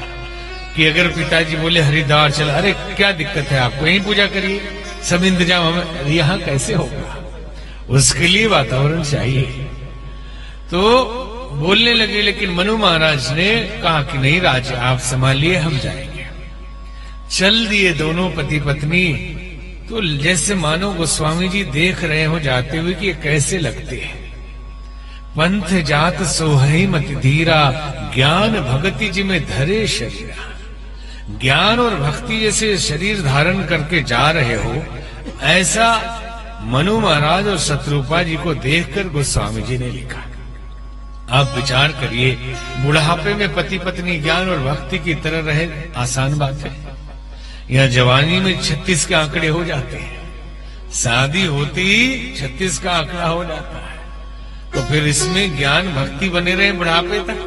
कि अगर पिताजी बोले हरिद्वार चला, अरे क्या दिक्कत है आपको, यहीं पूजा करिए, सब इंतजाम हमें, यहाँ कैसे होगा? उसके लिए वातावरण चाहिए। तो बोलने लगे, लेकिन मनु महाराज ने कहा कि नहीं राजा, आप संभालिए, हम जाएंगे। चल दिए दोनों पति पत्नी। तो जैसे मानो गोस्वामी जी देख रहे हो जाते हुए कि ये कैसे लगते हैं। पंथ जात सोहई मति धीरा, ज्ञान भक्ति जी में धरे शरीरा। ज्ञान और भक्ति जैसे शरीर धारण करके जा रहे हो, ऐसा मनु महाराज और शत्रुपा जी को देखकर गोस्वामी जी ने लिखा। आप विचार करिए, बुढ़ापे में पति पत्नी ज्ञान और भक्ति की तरह रहे, आसान बात है? यह जवानी में 36 के आंकड़े हो जाते हैं, शादी होती ही 36 का आंकड़ा हो जाता है। तो फिर इसमें ज्ञान भक्ति बने रहे बुढ़ापे तक,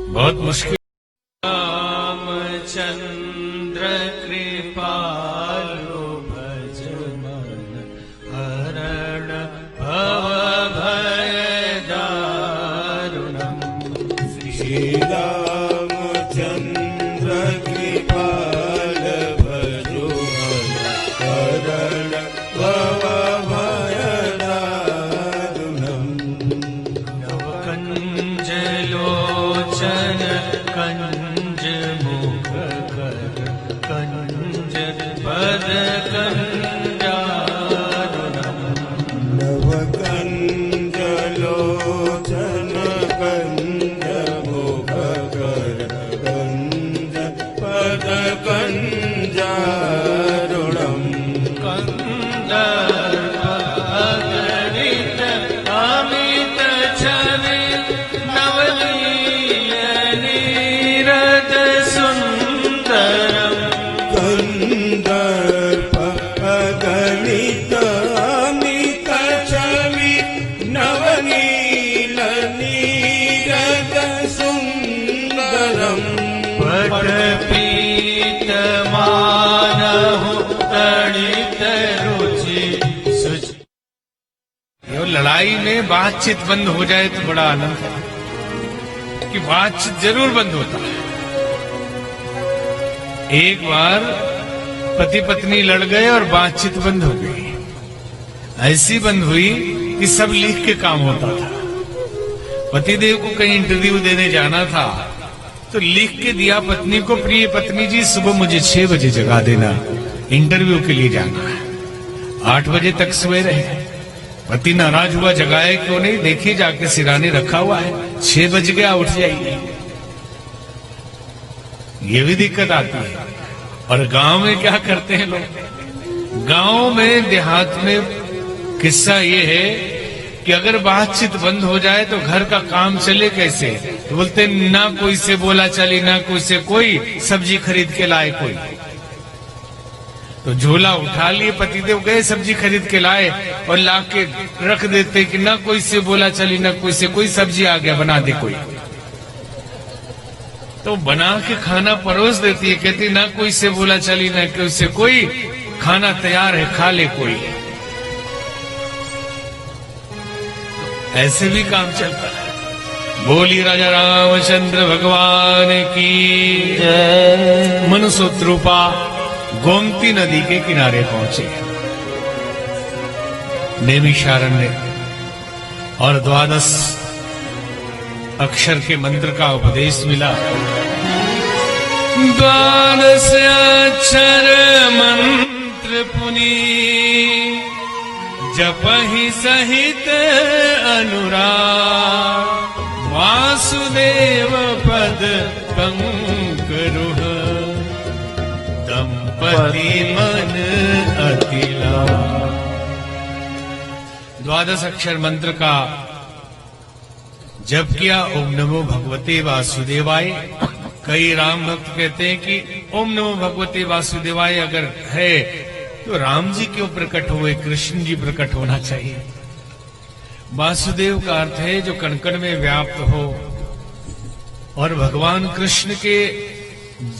बहुत मुश्किल। रामचंद्र कृपालु भज मन हरण भव भय दारुणम्। श्री रामचंद्र कृपाल भजो हरण भव भय दारुणम्। नवकंज लोचन कंज मुख कर कंज पद कंजारुणम्। नवकंज लोचन कंज मुख कर कंज पद कंजारुणम्। कंदर्प अगणित अमित छवि नवनीय नीरद सुंदरम्। कंदर्प अगणित अमित छवि नवनील नीरद सुंदरम्। पट पीत मानहु तड़ित रुचि सुचि। ये लड़ाई में बातचीत बंद हो जाए तो बड़ा आनंद है, कि बातचीत जरूर बंद होता है। एक बार पति पत्नी लड़ गए और बातचीत बंद हो गई। ऐसी बंद हुई कि सब लिख के काम होता था। पतिदेव को कहीं इंटरव्यू देने जाना था, तो लिख के दिया पत्नी को, प्रिय पत्नी जी सुबह मुझे 6 बजे जगा देना, इंटरव्यू के लिए जाना है। 8 बजे तक सोए रहे। पति नाराज हुआ, जगाए क्यों नहीं, देखिए जाके सिराने रखा हुआ है, 6 बज गया, उठ जाइए। ये भी दिक्कत आती है। और गांव में क्या करते हैं लोग, गांव में देहात में किस्सा ये है कि अगर बातचीत बंद हो जाए तो घर का काम चले कैसे। तो बोलते ना कोई से बोला चली, ना कोई से कोई सब्जी खरीद के लाए कोई। तो झोला उठा लिए, पतिदेव गए सब्जी खरीद के लाए और ला के रख देते कि ना कोई से बोला चली, ना कोई से कोई, सब्जी आ गया, बना दे कोई। तो बना के खाना परोस देती है, कहती ना कोई से बोला चली, ना कोई से कोई, खाना तैयार है, खा ले कोई। ऐसे भी काम चलता है। बोली राजा रामचंद्र भगवान की जय। मनुसूत्रूपा गोमती नदी के किनारे पहुंचे, नैमिषारण्य, और 12 अक्षर के मंत्र का उपदेश मिला। 12 अक्षर मंत्र पुनी जपहि सहित अनुराग। वासुदेव पद कंकरुह दंपति मन अतिला। 12 अक्षर मंत्र का जप किया। ओम नमो भगवते वासुदेवाय। कई राम भक्त कहते हैं कि ओम नमो भगवते वासुदेवाय अगर है तो राम जी क्यों प्रकट हुए, कृष्ण जी प्रकट होना चाहिए। वासुदेव का अर्थ है जो कण कण में व्याप्त हो, और भगवान कृष्ण के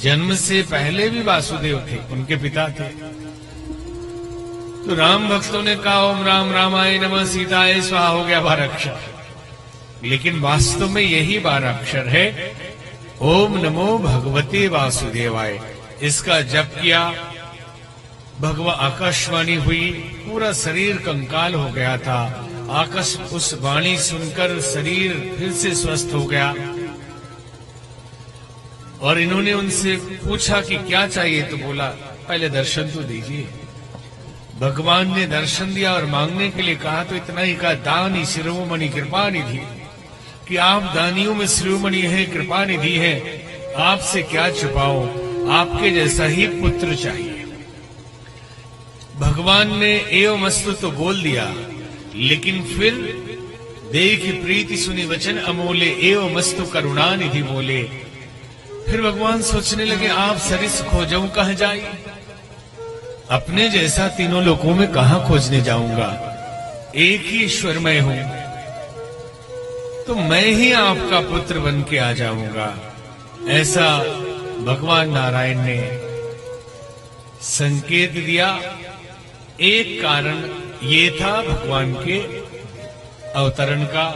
जन्म से पहले भी वासुदेव थे, उनके पिता थे। तो राम भक्तों ने कहा ओम राम रामाय नमः सीताय स्वाहा, हो गया 12 अक्षर। लेकिन वास्तव में यही 12 अक्षर है ओम नमो भगवते वासुदेवाय इसका जप किया। भगवा आकाशवाणी हुई, पूरा शरीर कंकाल हो गया था। आकाश उस वाणी सुनकर शरीर फिर से स्वस्थ हो गया। और इन्होंने उनसे पूछा कि क्या चाहिए, तो बोला पहले दर्शन तो दीजिए। भगवान ने दर्शन दिया और मांगने के लिए कहा तो इतना ही कहा, दानी शिरोमणि कृपा निधि, कि आप दानियों में शिरोमणि है, कृपा निधि है, आपसे क्या छुपाओ, आपके जैसा ही पुत्र चाहिए। भगवान ने एवमस्तु तो बोल दिया, लेकिन फिर देखी प्रीति सुनी वचन अमोले, एवमस्तु करुणा निधि बोले। फिर भगवान सोचने लगे, आप सरिस खोजऊं कहां जाई, अपने जैसा तीनों लोकों में कहां खोजने जाऊंगा, एक ही ईश्वर मैं हूं, तो मैं ही आपका पुत्र बन के आ जाऊंगा। ऐसा भगवान नारायण ने संकेत दिया। एक कारण ये था भगवान के अवतरण का।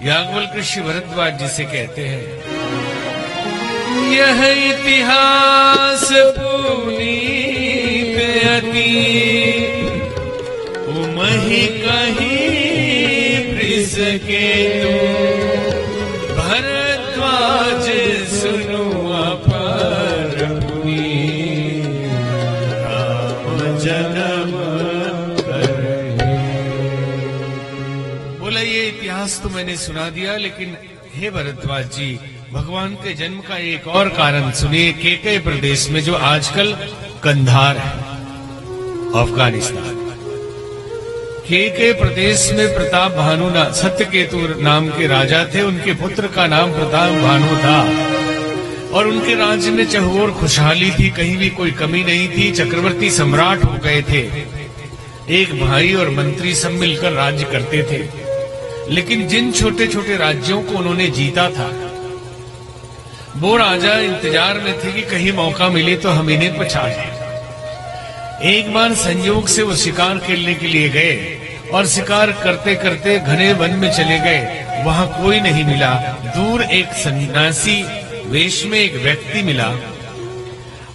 याज्ञवल्क्य ऋषि भरद्वाज जिसे कहते हैं, यह इतिहास पुनीत अति, उमहि कहीं वृष के तू, भरद्वाज सुनु अपर पुनीत, राम जन्म करहि। बोला ये इतिहास तो मैंने सुना दिया, लेकिन हे भरद्वाज जी, भगवान के जन्म का एक और कारण सुनिए। केकय प्रदेश में, जो आजकल कंधार है, अफगानिस्तान, केकय प्रदेश में प्रताप भानु सत्यकेतु नाम के राजा थे। उनके पुत्र का नाम प्रताप भानु था और उनके राज्य में चहुओर खुशहाली थी, कहीं भी कोई कमी नहीं थी। चक्रवर्ती सम्राट हो गए थे। एक भाई और मंत्री सब मिलकर राज्य करते थे। लेकिन जिन छोटे छोटे राज्यों को उन्होंने जीता था, वो राजा इंतजार में थे कि कहीं मौका मिले तो हम इन्हें पछा जाए। एक बार संयोग से वो शिकार खेलने के लिए गए और शिकार करते करते घने वन में चले गए। वहां कोई नहीं मिला। दूर एक सन्यासी वेश में एक व्यक्ति मिला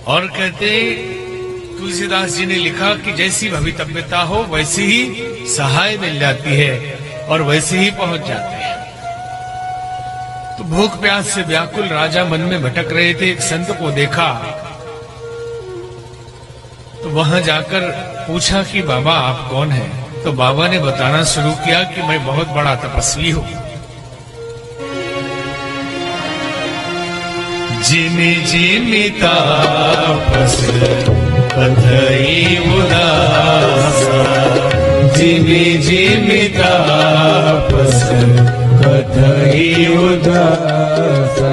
और कहते, तुलसीदास जी ने लिखा कि जैसी भवितव्यता हो वैसी ही सहाय मिल जाती है और वैसे ही पहुंच जाते हैं। तो भूख प्यास से व्याकुल राजा मन में भटक रहे थे। एक संत को देखा तो वहां जाकर पूछा कि बाबा आप कौन हैं? तो बाबा ने बताना शुरू किया कि मैं बहुत बड़ा तपस्वी हूं। जिमि जिमि तापस कथई उदासा, जिमि जिमि तापस कथई उदासा,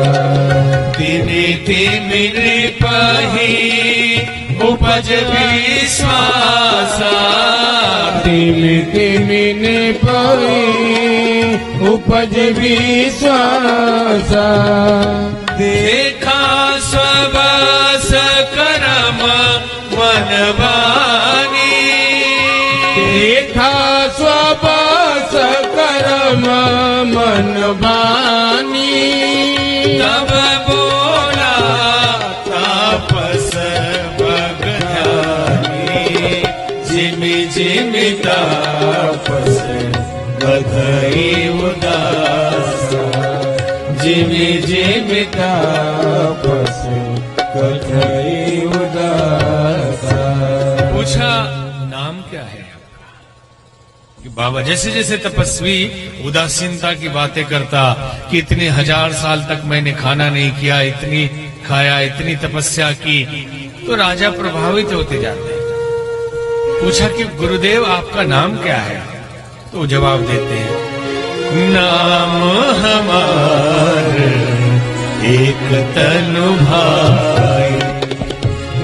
तिनि तिमि नृपहि उपज विश्वासा, तिमि तिमि नृपहि उपज विश्वासा, देखा स्वबास करम मनवानी, देखा स्वबास करम मनवानी, तब बोला तापस भगधानी, जिमि जिमि तापस कथई उदासा, जिमि जिमि तापस कथई उदासा। पूछा नाम क्या है आपका? कि बाबा जैसे जैसे तपस्वी उदासीनता की बातें करता कि इतने 1000 साल तक मैंने खाना नहीं किया, इतनी खाया, इतनी तपस्या की, तो राजा प्रभावित होते जाते। पूछा कि गुरुदेव आपका नाम क्या है? तो जवाब देते हैं, नाम हमार एक तनु भाई,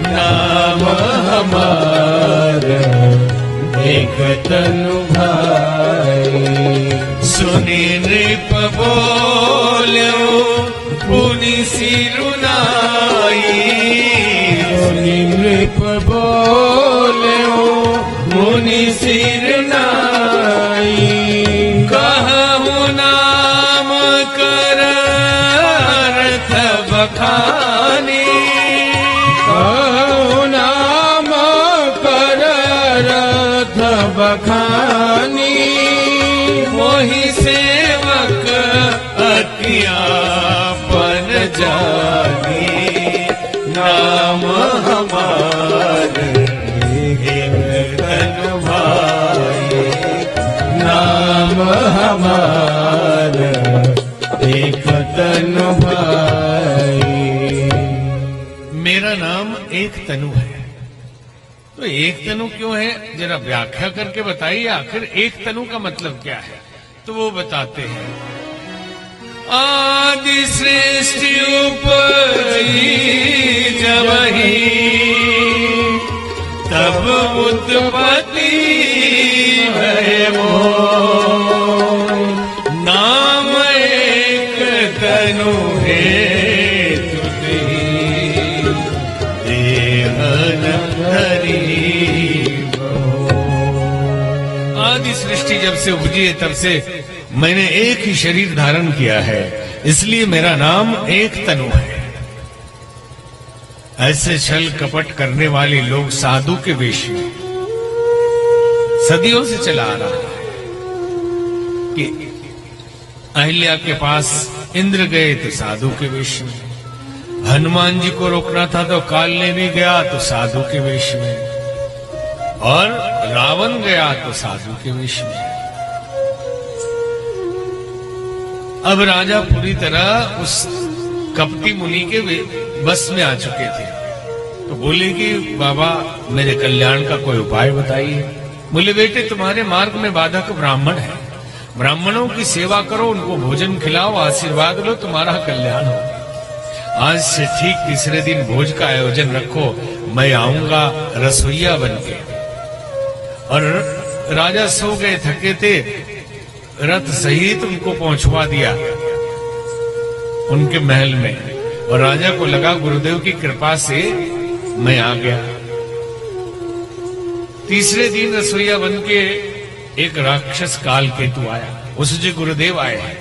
नाम हमार एक तनु भाई, सुनि नृप बोल्यो पुनि सिरुनाई, सुनि नृप बोल्यो मुनि सिरनाई, कहु नाम कर आपन जानी नाम हमारे एक तन भाई नाम हमारा एक तन भाई। मेरा नाम एक तनु है। तो एक तनु क्यों है, जरा व्याख्या करके बताइए, आखिर एक तनु का मतलब क्या है। तो वो बताते हैं, आदि सृष्टि उपजी जबहि तब उत्पत्ति भय मोर नाम एक तनु हेतु देहन धरी आदि सृष्टि जब से उपजी है तब से मैंने एक ही शरीर धारण किया है, इसलिए मेरा नाम एक तनु है। ऐसे छल कपट करने वाले लोग साधु के वेश में सदियों से चला आ रहा है कि अहिल्या के पास इंद्र गए तो साधु के वेश में, हनुमान जी को रोकना था तो काल ने भी गया तो साधु के वेश में, और रावण गया तो साधु के वेश में। अब राजा पूरी तरह उस कपटी मुनि के बस में आ चुके थे। तो बोले कि बाबा मेरे कल्याण का कोई उपाय बताइए। बोले बेटे तुम्हारे मार्ग में बाधक ब्राह्मण है, ब्राह्मणों की सेवा करो, उनको भोजन खिलाओ, आशीर्वाद लो, तुम्हारा कल्याण हो। आज से ठीक तीसरे दिन भोज का आयोजन रखो, मैं आऊंगा रसोईया बनके। और राजा सो गए, थके थे, रथ सहित उनको पहुंचवा दिया उनके महल में। और राजा को लगा गुरुदेव की कृपा से मैं आ गया। तीसरे दिन रसोईया बनके एक राक्षस काल केतु आया, उससे गुरुदेव आए हैं।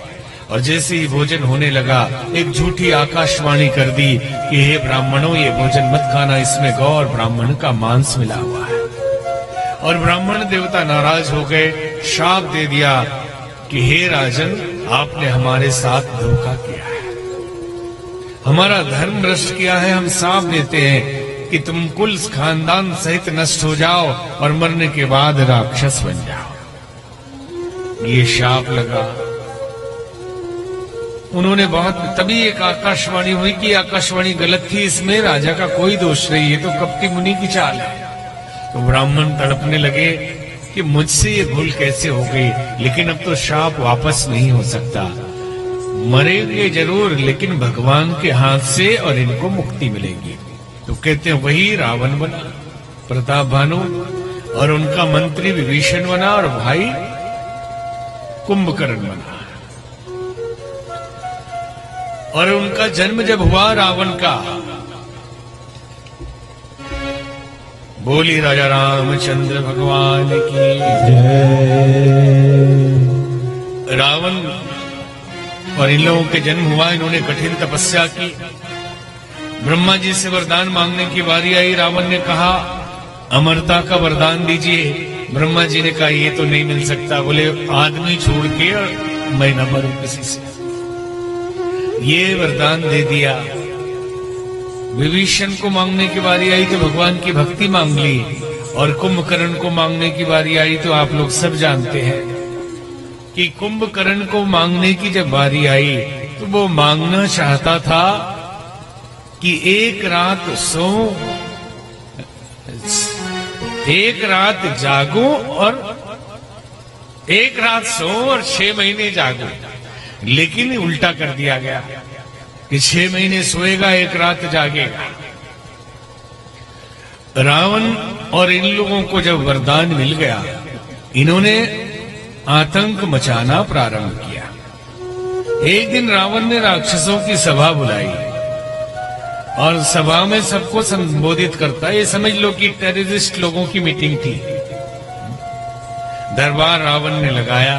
और जैसे ही भोजन होने लगा, एक झूठी आकाशवाणी कर दी कि हे ब्राह्मणों ये भोजन मत खाना, इसमें गौ और ब्राह्मण का मांस मिला हुआ है। और ब्राह्मण देवता नाराज हो गए, शाप दे दिया कि हे राजन आपने हमारे साथ धोखा किया है, हमारा धर्म भ्रष्ट किया है। हम साफ देते हैं कि तुम कुल खानदान सहित नष्ट हो जाओ और मरने के बाद राक्षस बन जाओ। ये शाप लगा। उन्होंने बहुत, तभी एक आकाशवाणी हुई कि आकाशवाणी गलत थी, इसमें राजा का कोई दोष नहीं, ये तो कपटी मुनि की चाल है। तो ब्राह्मण तड़पने लगे कि मुझसे ये भूल कैसे हो गई, लेकिन अब तो शाप वापस नहीं हो सकता, मरेंगे जरूर लेकिन भगवान के हाथ से, और इनको मुक्ति मिलेगी। तो कहते हैं वही रावण बना, प्रताप भानु, और उनका मंत्री विभीषण बना, और भाई कुंभकर्ण बना। और उनका जन्म जब हुआ रावण का, बोली राजा रामचंद्र भगवान की जय। रावण और इन लोगों के जन्म हुआ, इन्होंने कठिन तपस्या की। ब्रह्मा जी से वरदान मांगने की बारी आई। रावण ने कहा अमरता का वरदान दीजिए। ब्रह्मा जी ने कहा ये तो नहीं मिल सकता। बोले आदमी छोड़ के और मैं न मरूं किसी से। ये वरदान दे दिया। विभीषण को मांगने की बारी आई तो भगवान की भक्ति मांग ली, और कुंभकर्ण को मांगने की बारी आई तो आप लोग सब जानते हैं कि कुंभकर्ण को मांगने की जब बारी आई तो वो मांगना चाहता था कि एक रात सो, एक रात जागो और एक रात सो और 6 महीने जागो। लेकिन उल्टा कर दिया गया कि 6 महीने सोएगा, एक रात जागेगा। रावण और इन लोगों को जब वरदान मिल गया, इन्होंने आतंक मचाना प्रारंभ किया। एक दिन रावण ने राक्षसों की सभा बुलाई और सभा में सबको संबोधित करता, ये समझ लो कि टेररिस्ट लोगों की मीटिंग थी। दरबार रावण ने लगाया।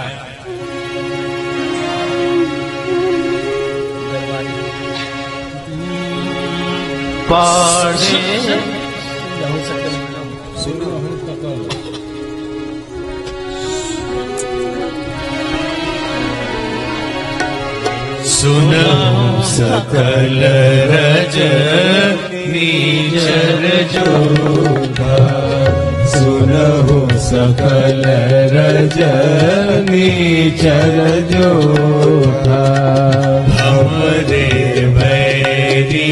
सुनहु सकल रज नीचर जोधा। सुनहु सकल रजनीचर जोधा। हमरे बैरी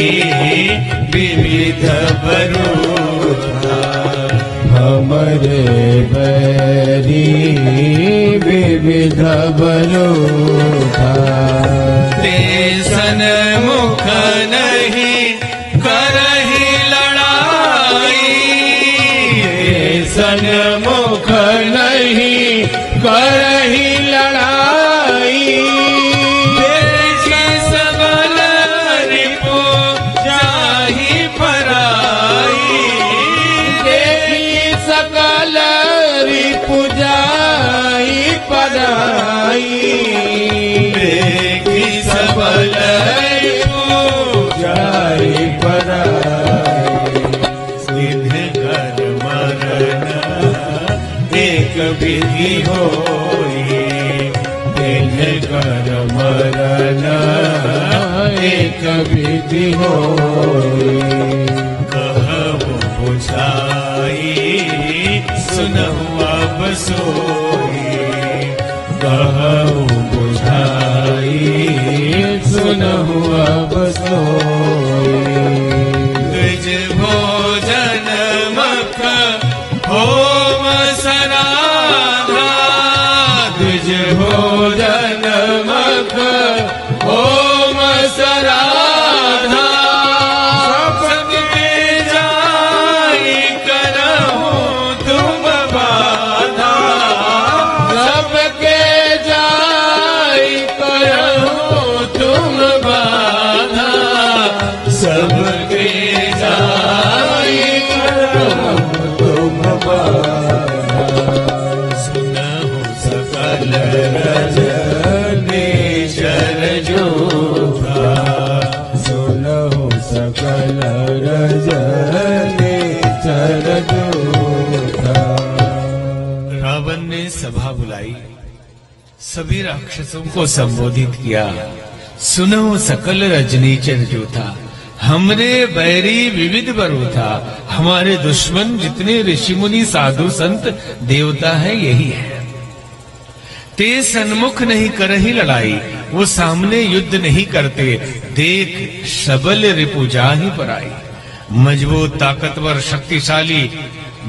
विविध बरूथा। हमरे बैरी विविध बरूथा। ते सन्मुख नहीं करहि लड़ाई। सन्मुख नहीं करहि लड़ाई। देखि सबल रिपु जाहि पराई। देखी सकल रिपु जाहि पराई। देखि सबल रिपु जाहि पराई। सिद्ध कर मरण एक विधि होई। सिद्ध कर मरण एक विधि होई। कहु बुझाई सुनहु अब सोई। कहु बुझाई सुनहु अब सोई। द्विज भोजन मख होम सराधा। द्विज भोजन मख होम सराधा। सबके जाई करहु तुम बाधा। सबके जाई करहु तुम बाधा। सबके जाई करहु तुम बाधा। सुनहु सकल रज नीचर जोधा। सुनहु सकल रजनीचर जोधा। रावण ने सभा बुलाई, सभी राक्षसों को संबोधित किया। सुनो सकल रजनीचर जोधा। हमरे बैरी विविध बरूथा। हमारे दुश्मन जितने ऋषि मुनि साधु संत देवता है यही है। ते सन्मुख नहीं करहि लड़ाई। वो सामने युद्ध नहीं करते। देख सबल रिपु जाहि पराई। मजबूत ताकतवर शक्तिशाली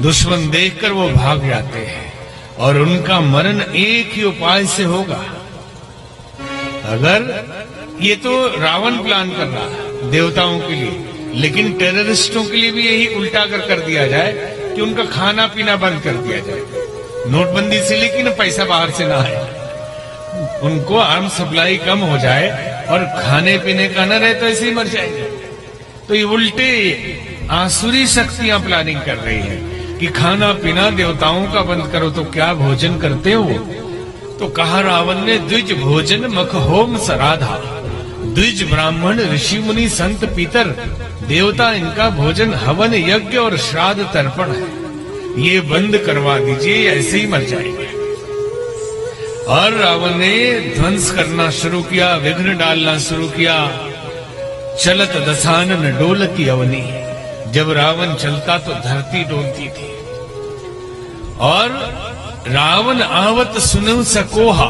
दुश्मन देखकर वो भाग जाते हैं और उनका मरण एक ही उपाय से होगा। अगर ये तो रावण प्लान कर रहा है देवताओं के लिए, लेकिन टेररिस्टों के लिए भी यही उल्टा कर दिया जाए कि उनका खाना पीना बंद कर दिया जाए। नोटबंदी से लेकिन पैसा बाहर से ना आए, उनको आर्म सप्लाई कम हो जाए और खाने पीने का न रहे तो ऐसे ही मर जाएंगे। तो ये उल्टे आसुरी शक्तियां प्लानिंग कर रही है कि खाना पीना देवताओं का बंद करो तो क्या भोजन करते हो। तो कहा रावण ने द्विज भोजन मख होम सराधा। द्विज ब्राह्मण ऋषि मुनि संत पीतर देवता इनका भोजन हवन यज्ञ और श्राद्ध तर्पण है, ये बंद करवा दीजिए, ऐसे ही मर जाएंगे। और रावण ने ध्वंस करना शुरू किया, विघ्न डालना शुरू किया। चलत दशानन डोलती अवनी। जब रावण चलता तो धरती डोलती थी। और रावण आवत सुनहु सकोहा।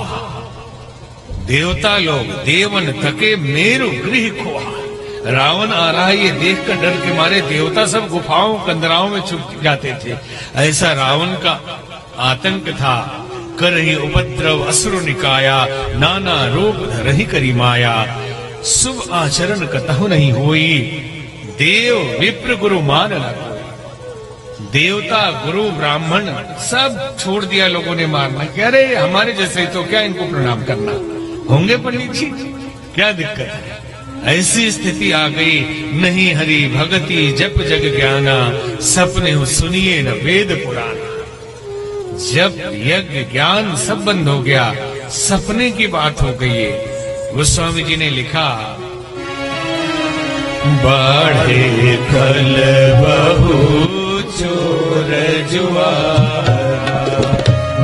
देवता लोग देवन थके मेरु गृह खोहा। रावण आ रहा है ये देखकर डर के मारे देवता सब गुफाओं कंदराओं में छुप जाते थे। ऐसा रावण का आतंक था। करहि उपद्रव असुर निकाया। नाना रूप धरहि करी माया। शुभ आचरण कतहु नहीं होई। देव विप्र गुरु मान लगो। देवता गुरु ब्राह्मण सब छोड़ दिया लोगों ने मारना। कह रहे हमारे जैसे तो क्या इनको प्रणाम करना, होंगे पंडित जी, क्या दिक्कत है। ऐसी स्थिति आ गई। नहीं हरि भगति जप जग ज्ञाना। सपने हो सुनिए न वेद पुराना। जब यज्ञ ज्ञान सब बंद हो गया, सपने की बात हो गई है। गोस्वामी जी ने लिखा, बाढ़े कल बहु चोर जुआरा।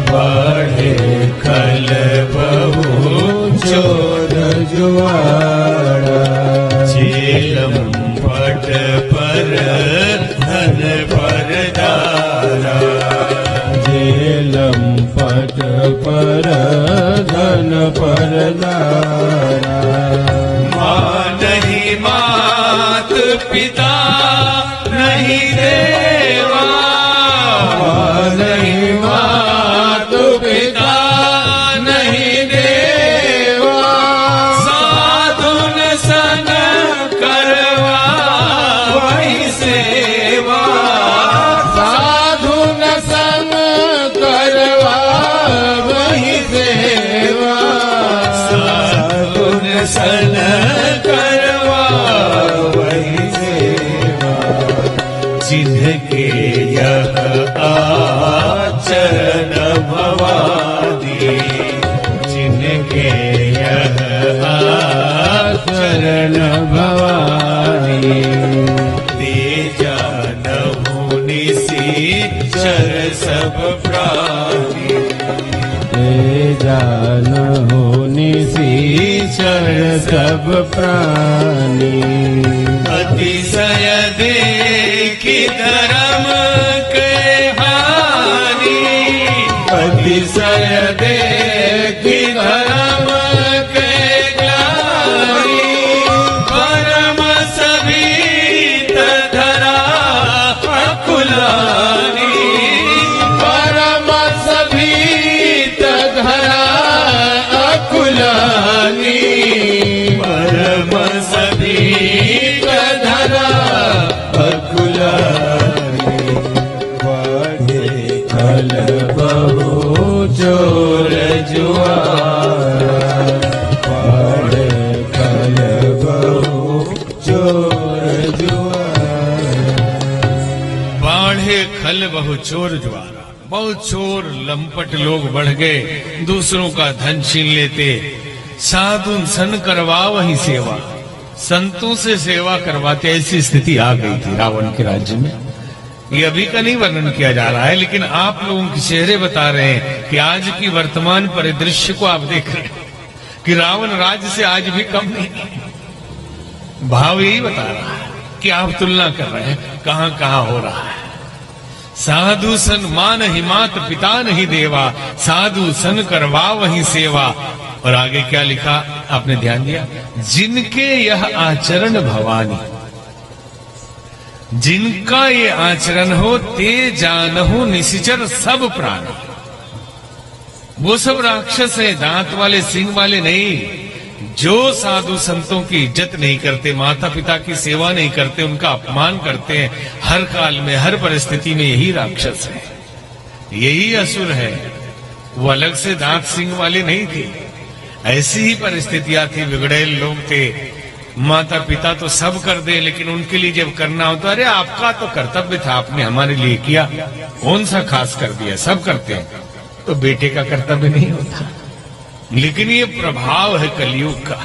बाढ़े कल बहु चोर जुआरा। माँ नहीं मात पिता नहीं देवा, नहीं मात पिता नहीं देवा, साधुन सन करवा वही सेवा, साधु न संग करवा वही सेवा, साधुन सन करवा वही सेवा, जिनके यह आचरण भवानी, जिनके यह शरण भवानी, दे जानहु निसीचर सब प्राणी, हे जानहु निसीचर सब प्राणी, अतिशय देखि धर्म के हानि, अतिशय देखि धर्म के ग्लानि, परम सभीत धरा अकुलानि, परम सभीत धरा अकुलानि, परम सभीत धरा अकुलानि, बढ़े खल बहु चोर जुआरा, बढ़े खल बहु चोर जुआरा, बाढ़े खल बहु चोर ज्वारा। बहुत चोर लंपट लोग बढ़ गए, दूसरों का धन छीन लेते। साधु सन करवा वही सेवा, संतों से सेवा करवाते, ऐसी स्थिति आ गई थी रावण के राज्य में। ये अभी का नहीं वर्णन किया जा रहा है, लेकिन आप लोगों के चेहरे बता रहे हैं कि आज की वर्तमान परिदृश्य को आप देख रहे हैं कि रावण राज्य से आज भी कम नहीं। भाव यही बता रहा है कि आप तुलना कर रहे हैं कहां कहां हो रहा है। साधु सन मान ही मात पिता नहीं देवा, साधु सन करवा वही सेवा। और आगे क्या लिखा आपने ध्यान दिया, जिनके यह आचरण भवानी, जिनका ये आचरण हो ते जानहु निशिचर सब प्राणी। वो सब राक्षस हैं, दांत वाले सिंह वाले नहीं। जो साधु संतों की इज्जत नहीं करते, माता पिता की सेवा नहीं करते, उनका अपमान करते हैं, हर काल में हर परिस्थिति में यही राक्षस है, यही असुर है। वो अलग से दांत सिंह वाले नहीं थे, ऐसी ही परिस्थितियां थी, बिगड़ेल लोग थे। माता पिता तो सब कर दे, लेकिन उनके लिए जब करना हो तो अरे आपका तो कर्तव्य था, आपने हमारे लिए किया, कौन सा खास कर दिया, सब करते हैं। तो बेटे का कर्तव्य नहीं होता। लेकिन ये प्रभाव है कलयुग का।